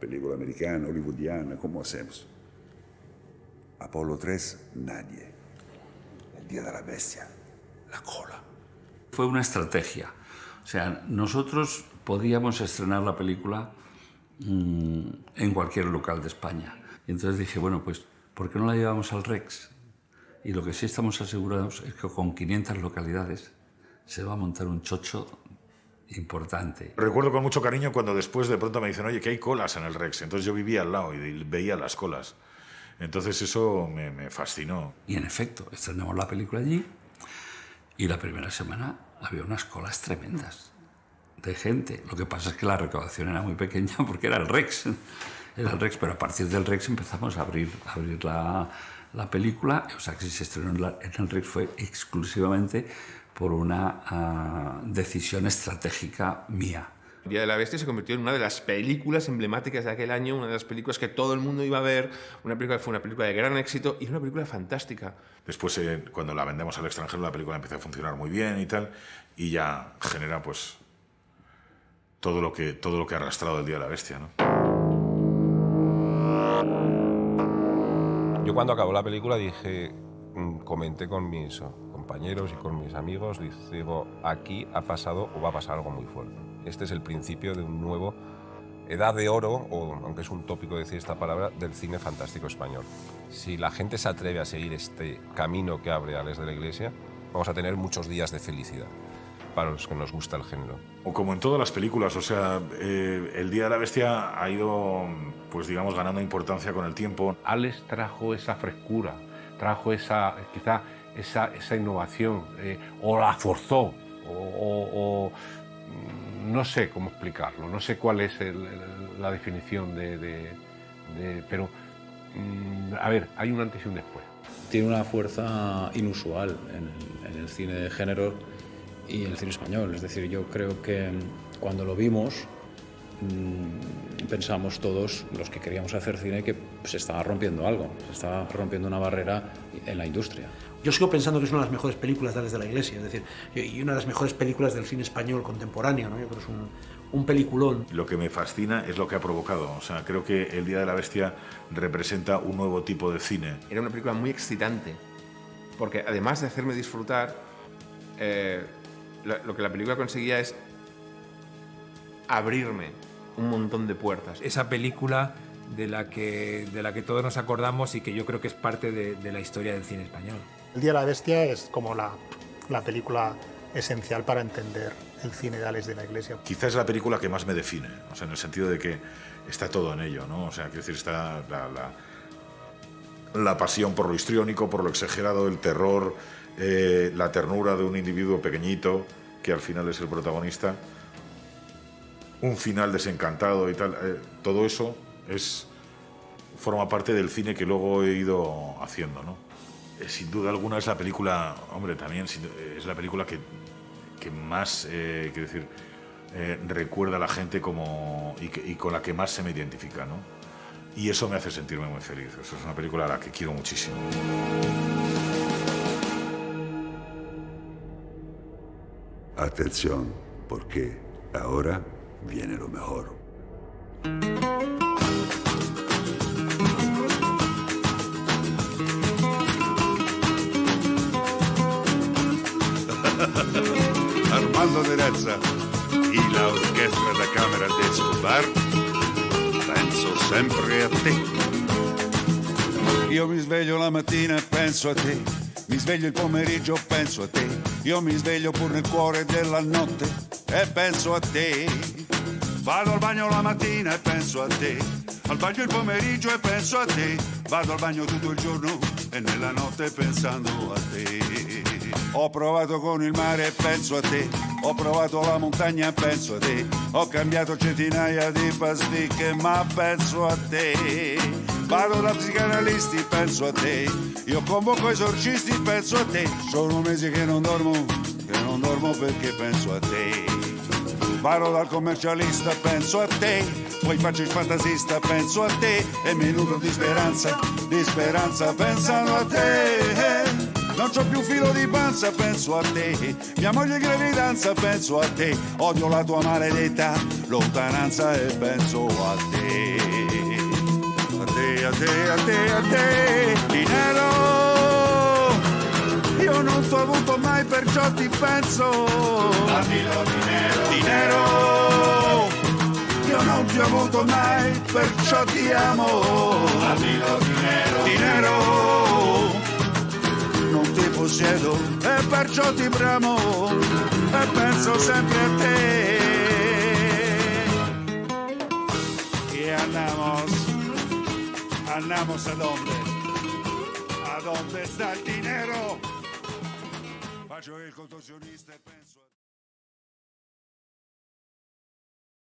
película americana, hollywoodiana, ¿cómo hacemos? Apollo 3, nadie. El Día de la Bestia, la cola. Fue una estrategia. O sea, nosotros podíamos estrenar la película en cualquier local de España. Y entonces dije, bueno, pues, ¿por qué no la llevamos al Rex? Y lo que sí estamos asegurados es que con 500 localidades se va a montar un chocho importante. Recuerdo con mucho cariño cuando después de pronto me dicen, oye, que hay colas en el Rex. Entonces yo vivía al lado y veía las colas. Entonces eso me fascinó. Y en efecto, estrenamos la película allí y la primera semana había unas colas tremendas de gente. Lo que pasa es que la recaudación era muy pequeña porque era el Rex. Era el Rex, pero a partir del Rex empezamos a abrir la película. O sea, que si se estrenó en el Rex fue exclusivamente por una decisión estratégica mía. El Día de la Bestia se convirtió en una de las películas emblemáticas de aquel año, una de las películas que todo el mundo iba a ver, una película que fue una película de gran éxito y una película fantástica. Después, cuando la vendemos al extranjero, la película empieza a funcionar muy bien y tal, y ya genera pues todo lo que ha arrastrado el Día de la Bestia, ¿no? Yo cuando acabó la película dije, comenté con mis compañeros y con mis amigos, digo, aquí ha pasado o va a pasar algo muy fuerte. Este es el principio de un nuevo edad de oro, o aunque es un tópico decir esta palabra, del cine fantástico español. Si la gente se atreve a seguir este camino que abre Alex de la Iglesia, vamos a tener muchos días de felicidad para los que nos gusta el género. O como en todas las películas, o sea, el Día de la Bestia ha ido, pues digamos, ganando importancia con el tiempo. Alex trajo esa frescura, trajo esa innovación, o la forzó, o no sé cómo explicarlo, no sé cuál es la definición pero, a ver, hay un antes y un después. Tiene una fuerza inusual en el cine de género y en el cine español. Es decir, yo creo que cuando lo vimos pensamos todos, los que queríamos hacer cine, que se estaba rompiendo algo, se estaba rompiendo una barrera en la industria. Yo sigo pensando que es una de las mejores películas de Alex de la Iglesia, es decir, y una de las mejores películas del cine español contemporáneo, ¿no? Yo creo que es un peliculón. Lo que me fascina es lo que ha provocado. O sea, creo que el Día de la Bestia representa un nuevo tipo de cine. Era una película muy excitante, porque además de hacerme disfrutar, lo que la película conseguía es abrirme un montón de puertas. Esa película de la que todos nos acordamos y que yo creo que es parte de la historia del cine español. El Día de la Bestia es como la película esencial para entender el cine de Alex de la Iglesia. Quizás es la película que más me define, o sea, en el sentido de que está todo en ello, ¿no? O sea, quiero decir, está la pasión por lo histriónico, por lo exagerado, el terror, la ternura de un individuo pequeñito que al final es el protagonista, un final desencantado y tal, todo eso forma parte del cine que luego he ido haciendo, ¿no? Sin duda alguna es la película, hombre, también es la película que más, quiero decir, recuerda a la gente y con la que más se me identifica, ¿no? Y eso me hace sentirme muy feliz. Eso es una película a la que quiero muchísimo. Atención, porque ahora viene lo mejor. Armando Nerezza y la orquesta da Camera de Escobar, penso sempre a te. Io mi sveglio la mattina e penso a te, mi sveglio il pomeriggio e penso a te, io mi sveglio pur nel cuore della notte e penso a te. Vado al bagno la mattina e penso a te, al bagno il pomeriggio e penso a te, vado al bagno tutto il giorno e nella notte pensando a te. Ho provato con il mare e penso a te, ho provato la montagna e penso a te, ho cambiato centinaia di pasticche ma penso a te. Vado da psicanalisti, penso a te, io convoco esorcisti, penso a te, sono mesi che non dormo perché penso a te. Vado dal commercialista, penso a te, poi faccio il fantasista, penso a te, e minuto di speranza pensando a te. Non c'ho più filo di panza, penso a te, mia moglie in gravidanza, penso a te, odio la tua maledetta lontananza e penso a te. A te, a te, a te, a te, dinero, io non t'ho avuto mai perciò ti penso. Damilo dinero, dinero, io non ti ho avuto mai perciò ti amo. Damilo dinero, dinero, non ti possiedo e perciò ti bramo e penso sempre a te. Y andamos a dónde está el dinero. Faccio il contorsionista e penso a te.